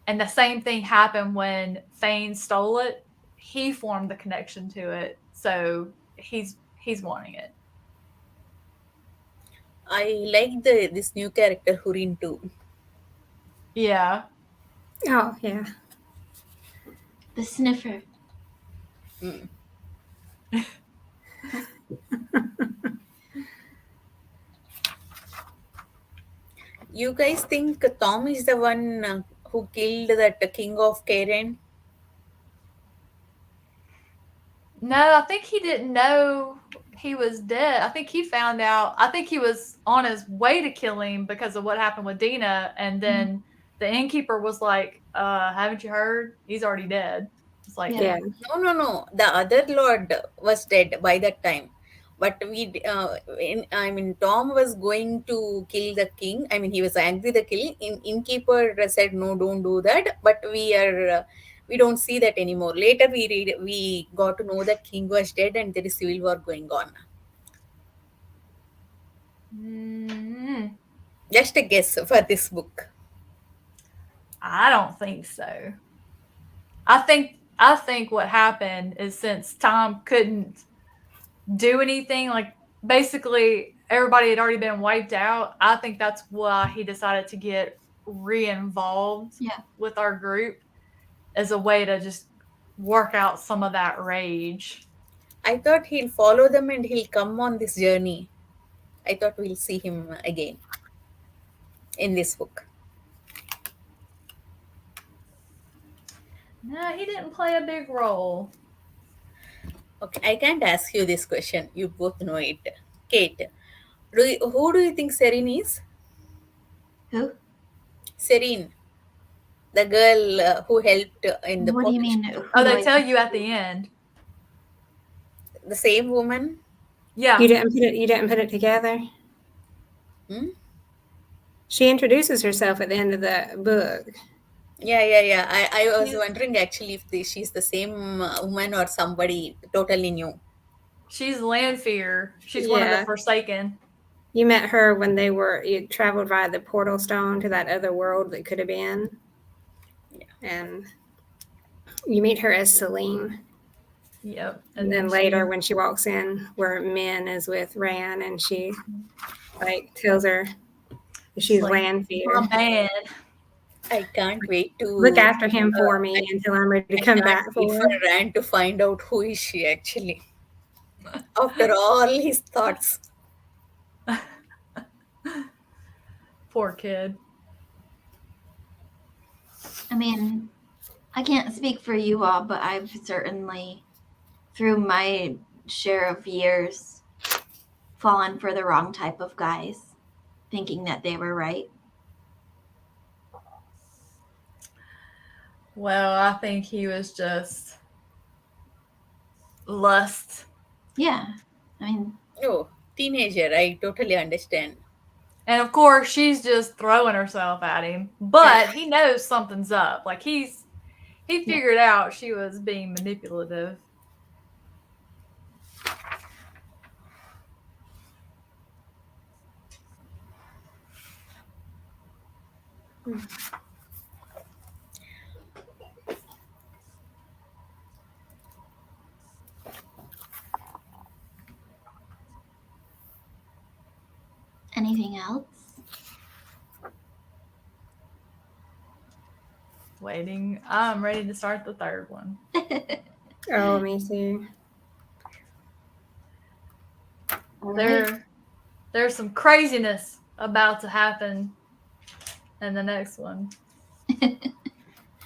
B: And the same thing happened when Thane stole it. He formed the connection to it. So he's wanting it.
D: I like this new character Hurin too.
B: Yeah.
C: Oh, yeah.
A: The sniffer.
D: Mm. You guys think Tom is the one who killed that king of Karen?
B: No, I think he didn't know he was dead. I think he found out. I think he was on his way to kill him because of what happened with Dina. And then the innkeeper was like, haven't you heard? He's already dead. It's like,
A: Yeah.
C: Yeah.
D: No. The other lord was dead by that time. But I mean, Tom was going to kill the king. I mean, he was angry the king. Innkeeper said, "No, don't do that." But we don't see that anymore. Later, we got to know that king was dead and there is civil war going on.
B: mm,
D: Just a guess for this book.
B: I don't think so. I think what happened is since Tom couldn't do anything, like basically everybody had already been wiped out. I think that's why he decided to get re-involved with our group as a way to just work out some of that rage.
D: I thought he'll follow them and he'll come on this journey. I thought we'll see him again in this book.
B: No, he didn't play a big role.
D: Okay, I can't ask you this question. You both know it. Kate, who do you think Serene is?
A: Who?
D: Serene, the girl who helped in the
A: What do you
D: potion.
A: mean? Who
B: Oh,
A: do
B: they
A: I
B: tell
A: think?
B: you at the end.
D: The same woman?
B: Yeah.
C: You didn't put it together?
D: Hmm?
C: She introduces herself at the end of the book.
D: Yeah. I was
B: She's,
D: wondering actually if she's the same woman or somebody totally new.
B: she's Lanfear. She's one of the
C: Yeah.
B: Forsaken.
C: You met her when you traveled via the portal stone to that other world that could have been. And you meet her as Celine.
B: Yep.
C: And then later when she walks in where Min is with Ran and she like tells her that she's
B: like,
C: Lanfear.
B: my man.
D: I can't wait to
C: Look after him for me until I'm ready to come back
D: can't
C: for
D: wait
C: her.
D: for Rand to find out who is she actually. After all his thoughts.
B: Poor kid.
A: I mean, I can't speak for you all, but I've certainly, through my share of years, fallen for the wrong type of guys, thinking that they were right.
B: Well, I think he was just lust.
A: Yeah. I mean,
D: Oh, teenager, I totally understand.
B: And of course, she's just throwing herself at him. But he knows something's up. Like he figured out she was being manipulative.
A: anything else?
B: Waiting. I'm ready to start the third one.
C: Oh, me too.
B: There's some craziness about to happen in the next one.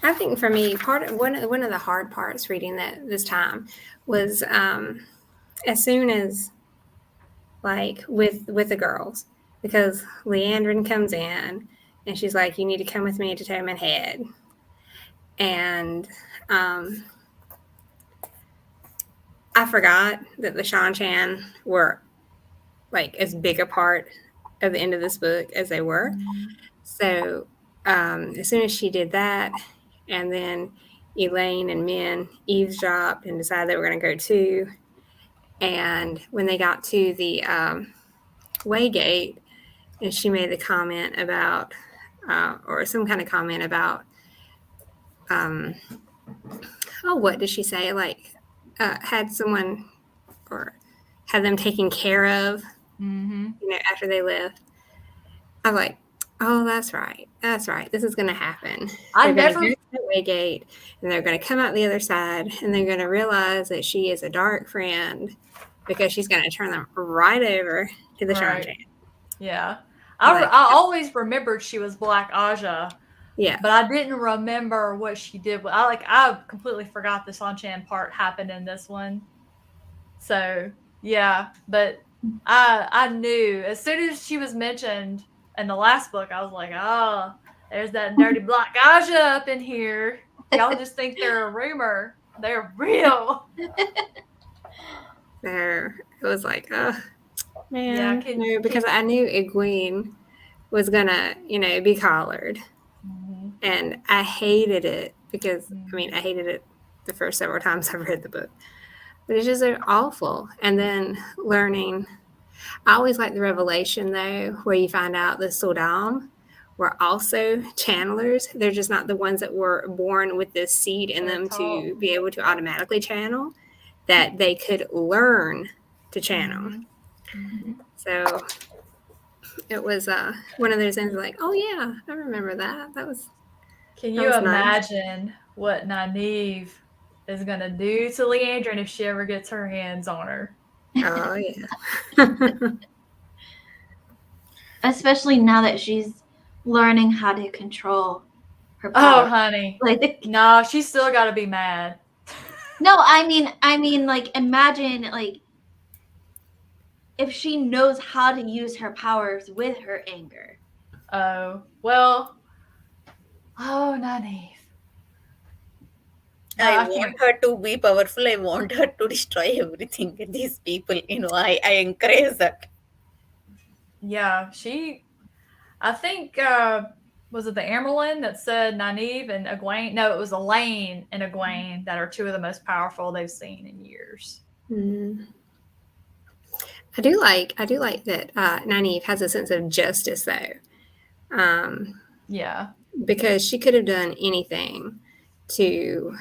C: I think for me, one of the hard parts reading that this time was as soon as like with the girls, because Leandrin comes in and she's like, "You need to come with me to Toman Head," and I forgot that the Shan-Chan were like as big a part of the end of this book as they were. So as soon as she did that, and then Elaine and Min eavesdropped and decided they were going to go too. And when they got to the Waygate, and she made the comment about, or some kind of comment about, what did she say? Like, had someone or had them taken care of, after they left. I'm like, oh, that's right. This is going to happen. They're going to go to the Waygate, and they're going to come out the other side, and they're going to realize that she is a dark friend because she's going to turn them right over to the Shan-Chan.
B: Yeah. I always remembered she was Black Aja.
C: Yeah.
B: But I didn't remember what she did. I completely forgot the Shan-Chan part happened in this one. So, yeah. But I knew as soon as she was mentioned in the last book, I was like, oh, there's that dirty Black Aja up in here. Y'all just think they're a rumor. They're real.
C: There, it was like, oh, man.
B: Yeah,
C: no, because I knew Egwene was going to, be collared. And I hated it because, I hated it the first several times I've read the book. But it's just awful. And then learning, I always like the revelation, though, where you find out the Sodam were also channelers. They're just not the ones that were born with this seed in them to be able to automatically channel, that they could learn to channel. So it was one of those things like, oh, yeah, I remember that. That was
B: Can you imagine what Nynaeve is going to do to Leandrin if she ever gets her hands on her?
C: Oh, yeah.
A: Especially now that she's learning how to control her
B: Oh,
A: power.
B: honey.
A: Like,
B: No, she's still got to be mad.
A: no, I mean, like, imagine, like, if she knows how to use her powers with her anger.
B: Oh, well. Oh, Nynaeve. No,
D: I
B: I
D: want
B: can't.
D: her to be powerful. I want her to destroy everything. These people, I encourage that.
B: Yeah, I think, was it the Amerlin that said Nynaeve and Egwene? No, it was Elaine and Egwene that are two of the most powerful they've seen in years.
C: Mm. I do like that Nynaeve has a sense of justice, though,
B: Yeah.
C: because she could have done anything to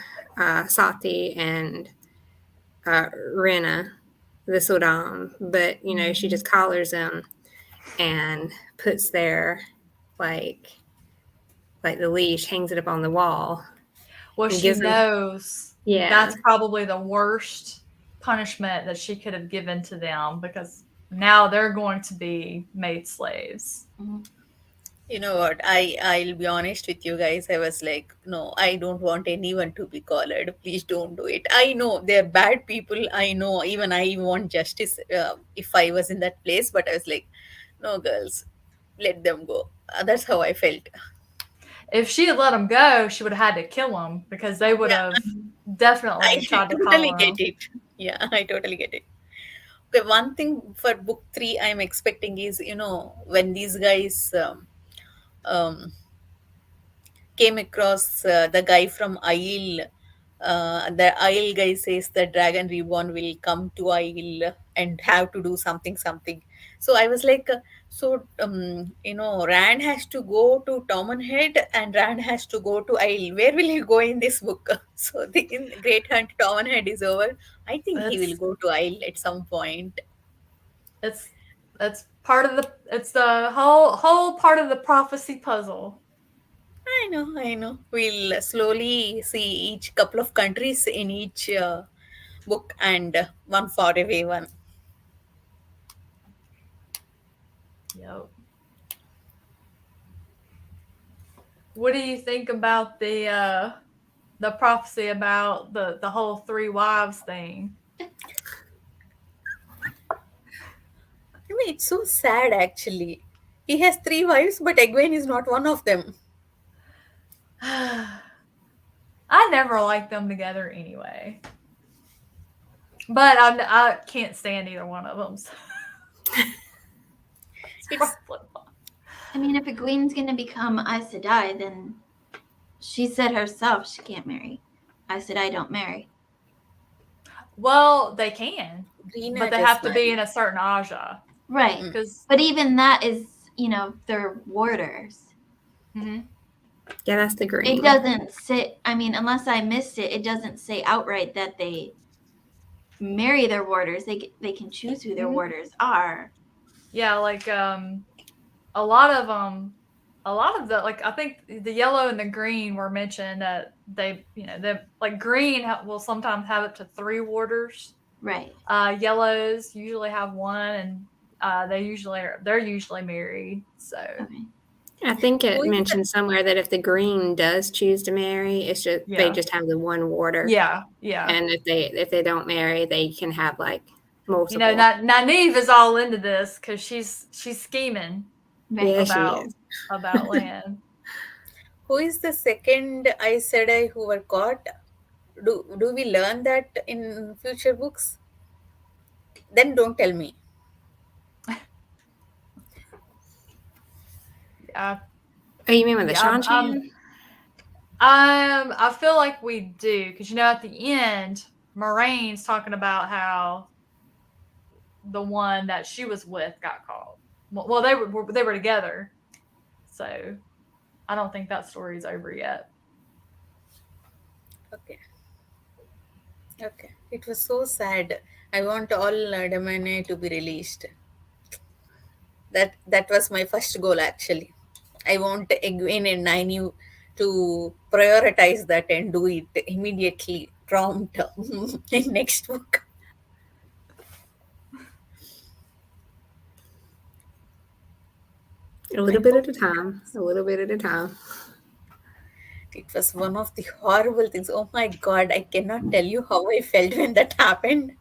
C: Sati and Rena, the Sodom, but she just collars them and puts their like the leash, hangs it up on the wall.
B: Well,
C: and
B: she
C: gives them,
B: knows
C: yeah,
B: that's probably the worst punishment that she could have given to them, because now they're going to be made slaves.
D: You know what? I'll be honest with you guys. I was like, no, I don't want anyone to be collared. Please don't do it. I know they're bad people. I know. Even I want justice if I was in that place. But I was like, no, girls, let them go. That's how I felt.
B: If she had let them go, she would have had to kill them, because they would
D: Yeah,
B: have
D: I
B: definitely tried to
D: totally
B: collar
D: get
B: them.
D: it. Yeah, I totally get it. Okay, one thing for book three I'm expecting is, when these guys um, came across the guy from Isle. The Isle guy says the Dragon Reborn will come to Isle and have to do something. So I was like, Rand has to go to Tomenhead and Rand has to go to Isle. Where will he go in this book? So in Great Hunt, Tomenhead is over. I think he will
B: It's
D: go to Isle at some point.
B: it's it's part of the whole part of the prophecy puzzle.
D: I know. We'll slowly see each couple of countries in each book and one far away one.
B: Yep. What do you think about the prophecy about the whole three wives thing?
D: I mean, it's so sad actually. He has three wives, but Egwene is not one of them.
B: I never liked them together anyway. But I can't stand either one of them. So.
D: It's
A: I mean, if Egwene's going to become Aes Sedai, then she said herself she can't marry. Aes Sedai don't marry.
B: Well, they can,
D: Green
B: but they
D: at
B: have to
D: smile.
B: be in a certain Aja.
A: Right.
B: Because
A: But even that is, they're warders.
B: Mhm.
C: Yeah, that's the green.
A: It doesn't say, I mean, unless I missed it, it doesn't say outright that they marry their warders. They can choose who their warders are.
B: Yeah, like a lot of the, like, I think the yellow and the green were mentioned that they like green will sometimes have up to 3 warders.
A: Right.
B: Yellows usually have 1, and they're usually married. So
A: Okay.
C: I think
D: Who
C: it
D: is
C: mentioned somewhere that if the green does choose to marry, it's just they
B: Yeah.
C: just have the one warder.
B: yeah.
C: And if they don't marry, they can have like multiple.
B: Nynaeve is all into this because she's scheming
A: Right.
C: Yeah, she
B: about
C: is.
B: about land.
D: Who is the second Aes Sedai who were caught? Do we learn that in future books? Then don't tell me.
B: Yeah.
C: Oh, you mean with the
B: Yeah,
C: Shan-Chan?
B: I feel like we do, because at the end, Moraine's talking about how the one that she was with got caught. Well, they were together, so I don't think that story's over yet.
D: Okay. Okay. It was so sad. I want all Damane to be released. That was my first goal actually. I want Egwene and Nynaeve to prioritize that and do it immediately, prompt in next book.
C: A little bit at a time. A little bit at a time.
D: It was one of the horrible things. Oh my God, I cannot tell you how I felt when that happened.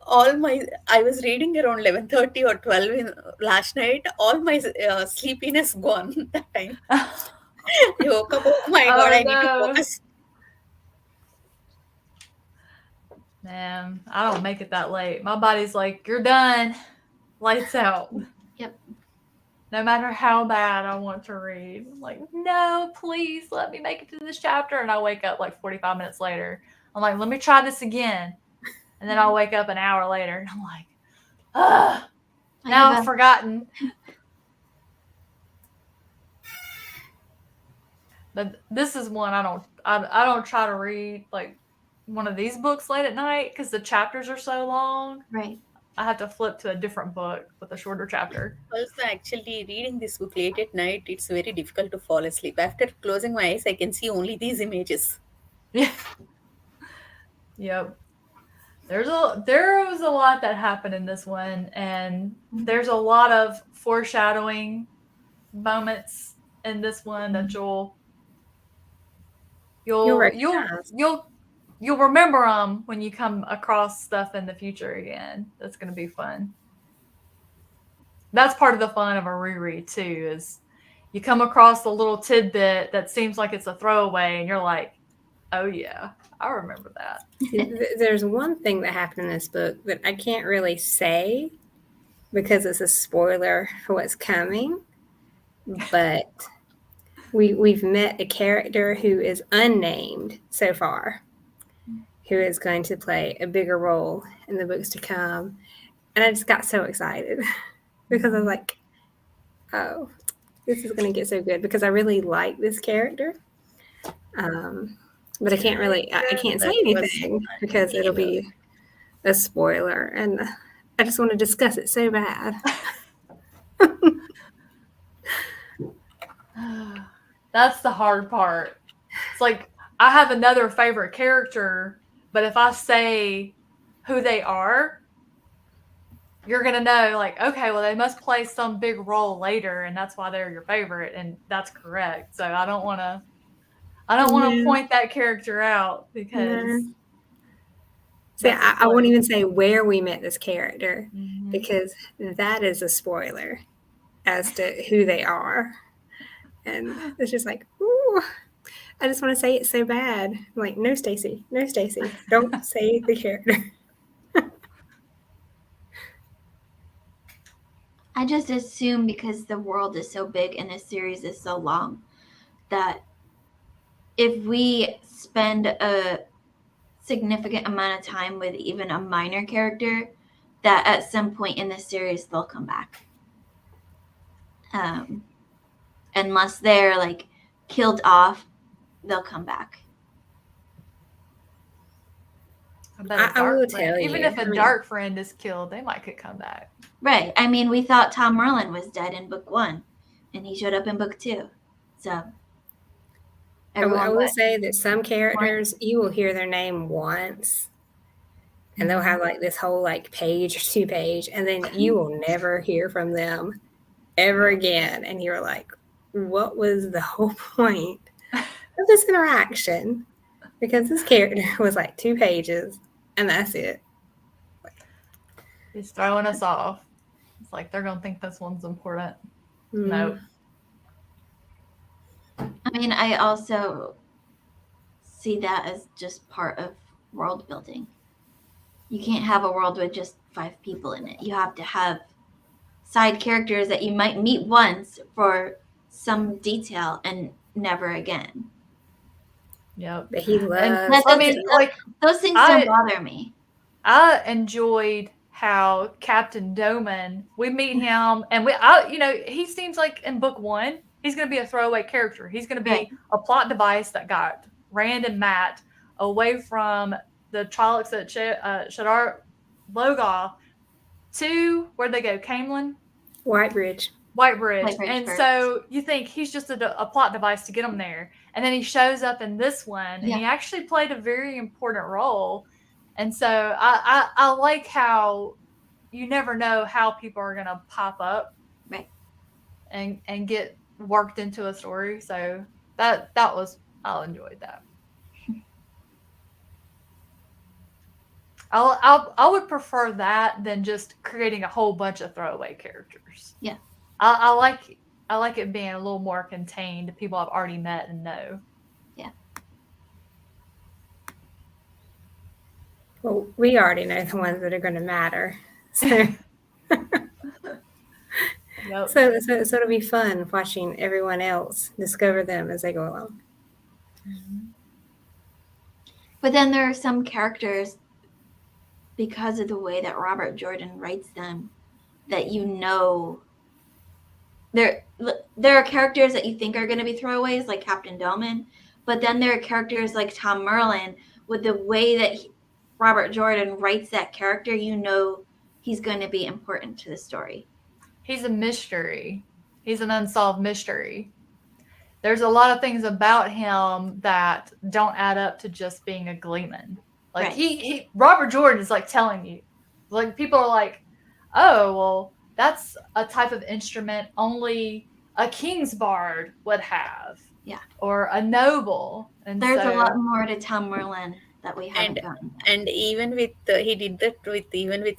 D: All my I was reading around 11:30 or 12 last night. All my sleepiness gone that time. I woke up. Oh my God,
B: Oh
D: I need to
B: no.
D: focus.
B: Man, I don't make it that late. My body's like, you're done. Lights out.
A: Yep.
B: No matter how bad I want to read. I'm like, no, please let me make it to this chapter. And I wake up like 45 minutes later. I'm like, let me try this again. And then I'll wake up an hour later and I'm like, ugh. Now I've forgotten. But this is one I don't try to read like one of these books late at night because the chapters are so long.
A: Right.
B: I have to flip to a different book with a shorter chapter.
D: Also, actually, reading this book late at night, it's very difficult to fall asleep. After closing my eyes, I can see only these images.
B: Yeah. Yep. There was a lot that happened in this one, and there's a lot of foreshadowing moments in this one that you'll remember them when you come across stuff in the future again. That's going to be fun. That's part of the fun of a reread too, is you come across a little tidbit that seems like it's a throwaway and you're like, oh yeah, I remember that.
C: There's one thing that happened in this book that I can't really say because it's a spoiler for what's coming, but we've met a character who is unnamed so far, who is going to play a bigger role in the books to come. And I just got so excited because I was like, oh, this is going to get so good because I really like this character. But I can't say anything because it'll be a spoiler. And I just want to discuss it so bad.
B: That's the hard part. It's like I have another favorite character, but if I say who they are, you're going to know like, okay, well, they must play some big role later and that's why they're your favorite. And that's correct. So I don't want to point that character out because
C: See, I won't even say where we met this character because that is a spoiler as to who they are. And it's just like, ooh, I just want to say it so bad. I'm like, no, Stacy, don't say the character.
A: I just assume because the world is so big and this series is so long that if we spend a significant amount of time with even a minor character, that at some point in the series they'll come back. Unless they're like killed off, they'll come back.
C: I will tell you.
B: Even if a dark friend is killed, they might come back.
A: Right. I mean, we thought Tom Merlin was dead in book 1, and he showed up in book 2. So
C: I will say that some characters, you will hear their name once, and they'll have like this whole like page or 2 page, and then you will never hear from them ever again. And you're like, what was the whole point of this interaction? Because this character was like 2 pages, and that's it.
B: He's throwing us off. It's like they're going to think this one's important. No.
A: I mean, I also see that as just part of world building. You can't have a world with just 5 people in it. You have to have side characters that you might meet once for some detail and never again.
B: Yep.
C: But he loves.
A: Those things don't bother me.
B: I enjoyed how Captain Doman, we meet him, and he seems like in book 1, he's going to be a throwaway character. He's going to be a plot device that got Rand and Matt away from the Trollocs at Shadar Logoth to, where'd they go, Camelin?
C: Whitebridge.
B: And first. So you think he's just a plot device to get him there. And then he shows up in this one, and he actually played a very important role. And so I like how you never know how people are going to pop up and get worked into a story. So I enjoyed that. I would prefer that than just creating a whole bunch of throwaway characters.
A: Yeah.
B: I like it being a little more contained to people I've already met and know.
A: Yeah.
C: Well, we already know the ones that are going to matter. So,
B: Yep.
C: so it'll be fun watching everyone else discover them as they go along.
A: But then there are some characters, because of the way that Robert Jordan writes them, that there are characters that you think are going to be throwaways, like Captain Doman, but then there are characters like Tom Merlin, with the way that Robert Jordan writes that character, he's going to be important to the story.
B: He's a mystery. He's an unsolved mystery. There's a lot of things about him that don't add up to just being a gleeman. Like
A: Right.
B: he Robert Jordan is like telling you, like people are like, oh well, that's a type of instrument only a king's bard would have.
A: Yeah.
B: Or a noble. And
A: There's
B: so,
A: a lot more to Tom Merlin that we haven't gotten yet.
D: And even with he did that with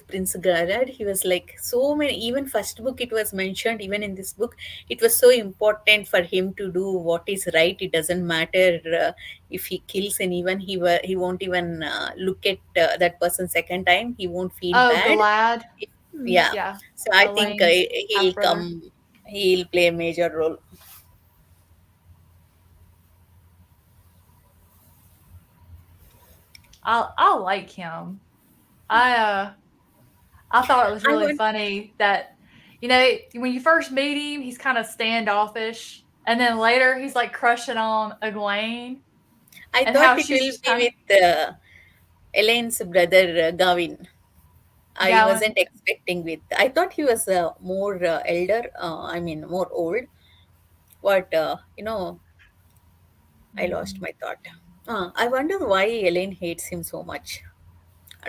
D: Prince Garrett. He was like so many. Even first book it was mentioned. Even in this book, it was so important for him to do what is right. It doesn't matter if he kills anyone. He won't even look at that person second time. He won't feel bad.
B: Glad.
D: Yeah. So I think he'll
B: half-brother.
D: come. He'll play a major role.
B: I like him. I thought it was really funny that, when you first meet him, he's kind of standoffish, and then later he's like crushing on Egwene.
D: I thought it will be with Elaine's brother Gavin. I wasn't expecting I thought he was more elder. More old. But I lost my thought. I wonder why Elaine hates him so much.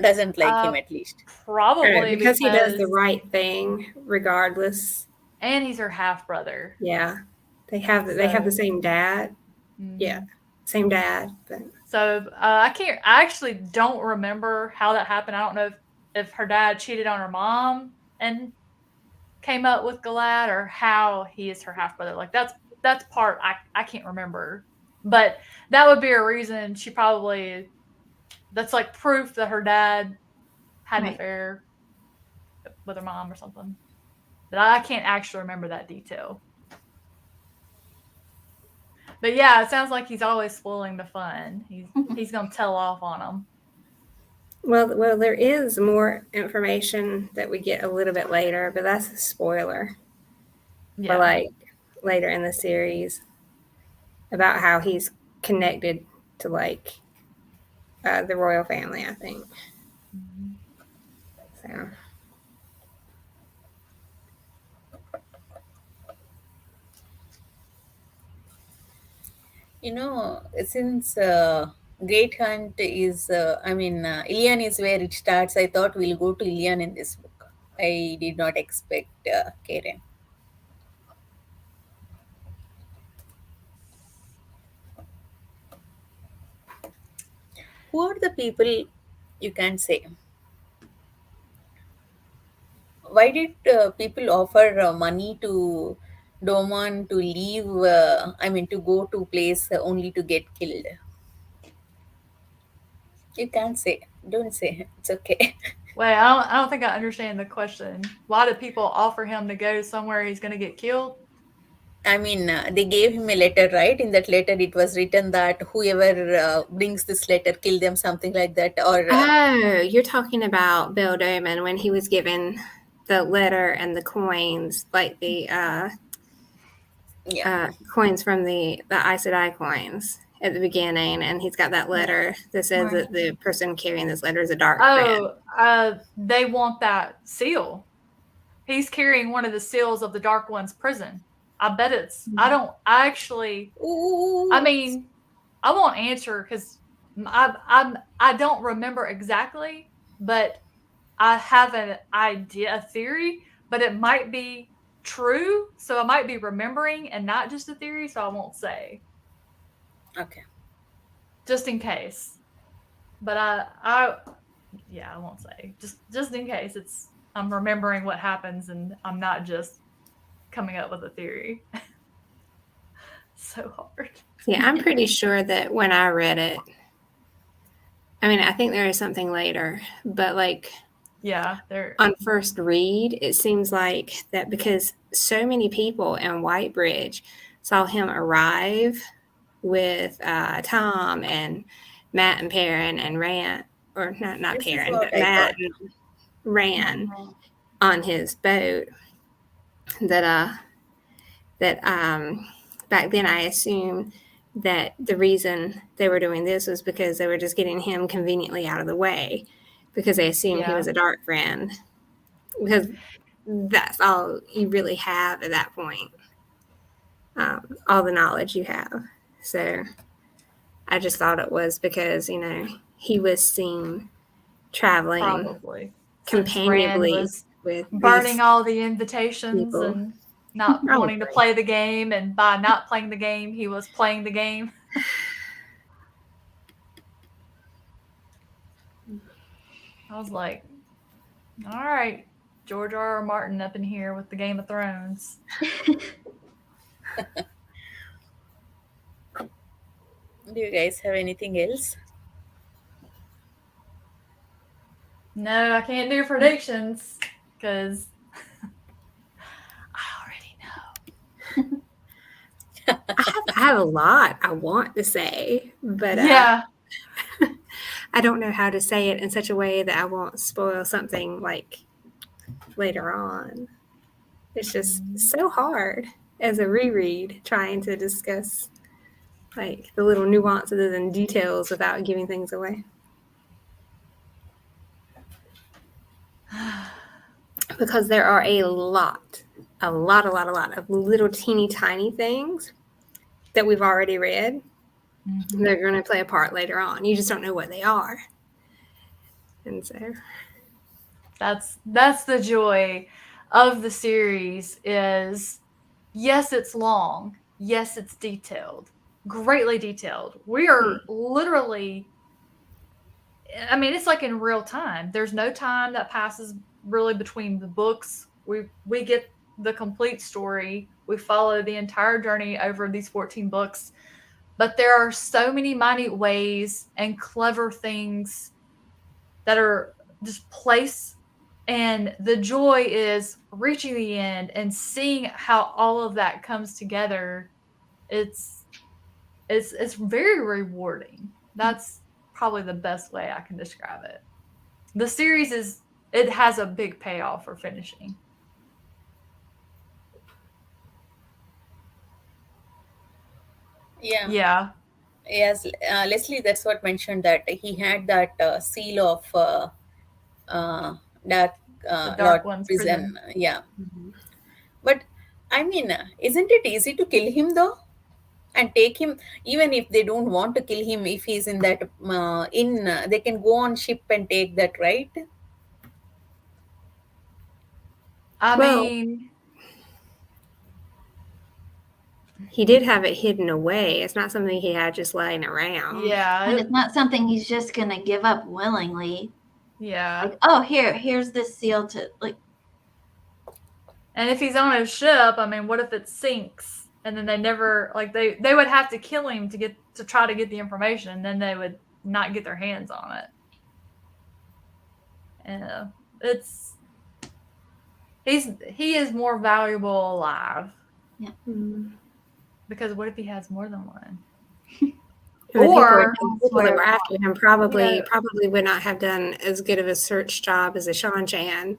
D: Doesn't like him, at least.
B: Probably
C: because he does the right thing regardless.
B: And he's her half brother.
C: Yeah. They have the same dad. Mm-hmm. Yeah. Same dad. But.
B: So I actually don't remember how that happened. I don't know if her dad cheated on her mom and came up with Galad, or how he is her half brother. Like that's part I can't remember. But that would be a reason that's like proof that her dad had an affair with her mom or something. But I can't actually remember that detail. But yeah, it sounds like he's always spoiling the fun. He's going to tell off on them.
C: Well, there is more information that we get a little bit later, but that's a spoiler. Yeah. For like later in the series, about how he's connected to like the royal family, I think. Mm-hmm. So.
D: Since Great Hunt is, Ilian is where it starts. I thought we'll go to Ilian in this book. I did not expect Karen. Who are the people you can say? Why did people offer money to Doman to leave? To go to place only to get killed? You can't say. Don't say. It's okay.
B: Wait, I don't think I understand the question. Why do people offer him to go somewhere he's going to get killed?
D: They gave him a letter, right? In that letter, it was written that whoever brings this letter, kill them, something like that. Or
C: you're talking about Bill Doman when he was given the letter and the coins, like the coins from the Aes Sedai coins at the beginning, and he's got that letter that says that the person carrying this letter is a dark man.
B: They want that seal. He's carrying one of the seals of the Dark One's prison. I bet it's. I won't answer because I don't remember exactly, but I have an idea, a theory, but it might be true. So I might be remembering and not just a theory. So I won't say.
D: Okay.
B: just in case. But I won't say. Just in case I'm remembering what happens and I'm not just coming up with a theory. So hard.
C: Yeah, I'm pretty sure that when I read it, I mean, I think there is something later, but like
B: Yeah, they're
C: on first read, it seems like that because so many people in Whitebridge saw him arrive with Tom and Matt and Perrin and Rand, or not
D: This is
C: Perrin,
D: what
C: but
D: I
C: Matt
D: thought.
C: and Rand on his boat. That back then I assumed that the reason they were doing this was because they were just getting him conveniently out of the way, because they assumed he was a dark friend, because that's all you really have at that point, all the knowledge you have. So I just thought it was because, he was seen traveling
B: probably since Rand
C: companionably
B: was
C: with
B: burning
C: these
B: all the invitations
C: people.
B: and not wanting to
C: Probably.
B: play the game, and by not playing the game, he was playing the game. I was like, all right, George R. R. Martin up in here with the Game of Thrones.
D: Do you guys have anything else?
B: No, I can't do predictions because I already know.
C: I have a lot I want to say, but
B: Yeah.
C: I don't know how to say it in such a way that I won't spoil something like later on. It's just so hard as a reread trying to discuss like the little nuances and details without giving things away. Because there are a lot of little teeny tiny things that we've already read.
B: Mm-hmm.
C: They're going to play a part later on. You just don't know what they are. And so
B: that's the joy of the series is, yes, it's long. Yes, it's detailed. Greatly detailed. We are literally, I mean, it's like in real time. There's no time that passes really between the books. We get the complete story. We follow the entire journey over these 14 books. But there are so many minute ways and clever things that are just placed. And the joy is reaching the end and seeing how all of that comes together. It's very rewarding. That's probably the best way I can describe it. The series it has a big payoff for finishing.
D: Yeah.
B: Yeah.
D: Yes, Leslie, that's what mentioned that he had that seal of Dark
B: The
D: Lord
B: Dark One's
D: prison.
B: prison.
D: Yeah.
C: mm-hmm.
D: But I mean, isn't it easy to kill him though? And take him, even if they don't want to kill him, if he's in that they can go on ship and take that, right?
B: I mean,
C: he did have it hidden away. It's not something he had just laying around.
B: yeah.
A: And it's not something he's just going to give up willingly.
B: Yeah.
A: Like, oh, here's this seal to, like.
B: And if he's on a ship, I mean, what if it sinks? And then they never, like, they would have to kill him to try to get the information, and then they would not get their hands on it. And he is more valuable alive.
A: Yeah.
C: Mm-hmm.
B: Because what if he has more than one?
C: Or people that were after him probably would not have done as good of a search job as a Sean Chan,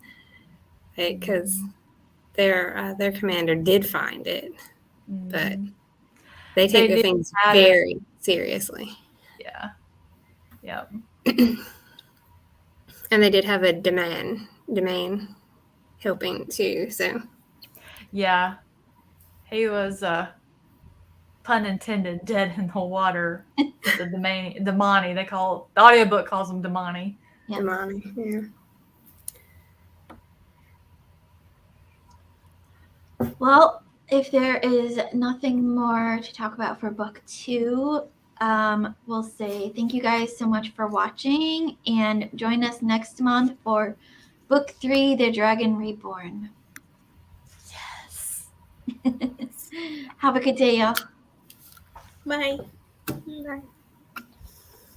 C: because their commander did find it, but they take the things very seriously.
B: Yeah. Yep.
C: And they did have a domain helping too. So
B: yeah, he was pun intended, dead in the water. The Damani, they call the audiobook calls him Damani.
A: Yeah.
C: Damani,
A: yeah. Well, if there is nothing more to talk about for book 2, we'll say thank you guys so much for watching, and join us next month for Book 3, The Dragon Reborn.
B: Yes.
A: Have a good day, y'all.
D: Bye.
C: Bye.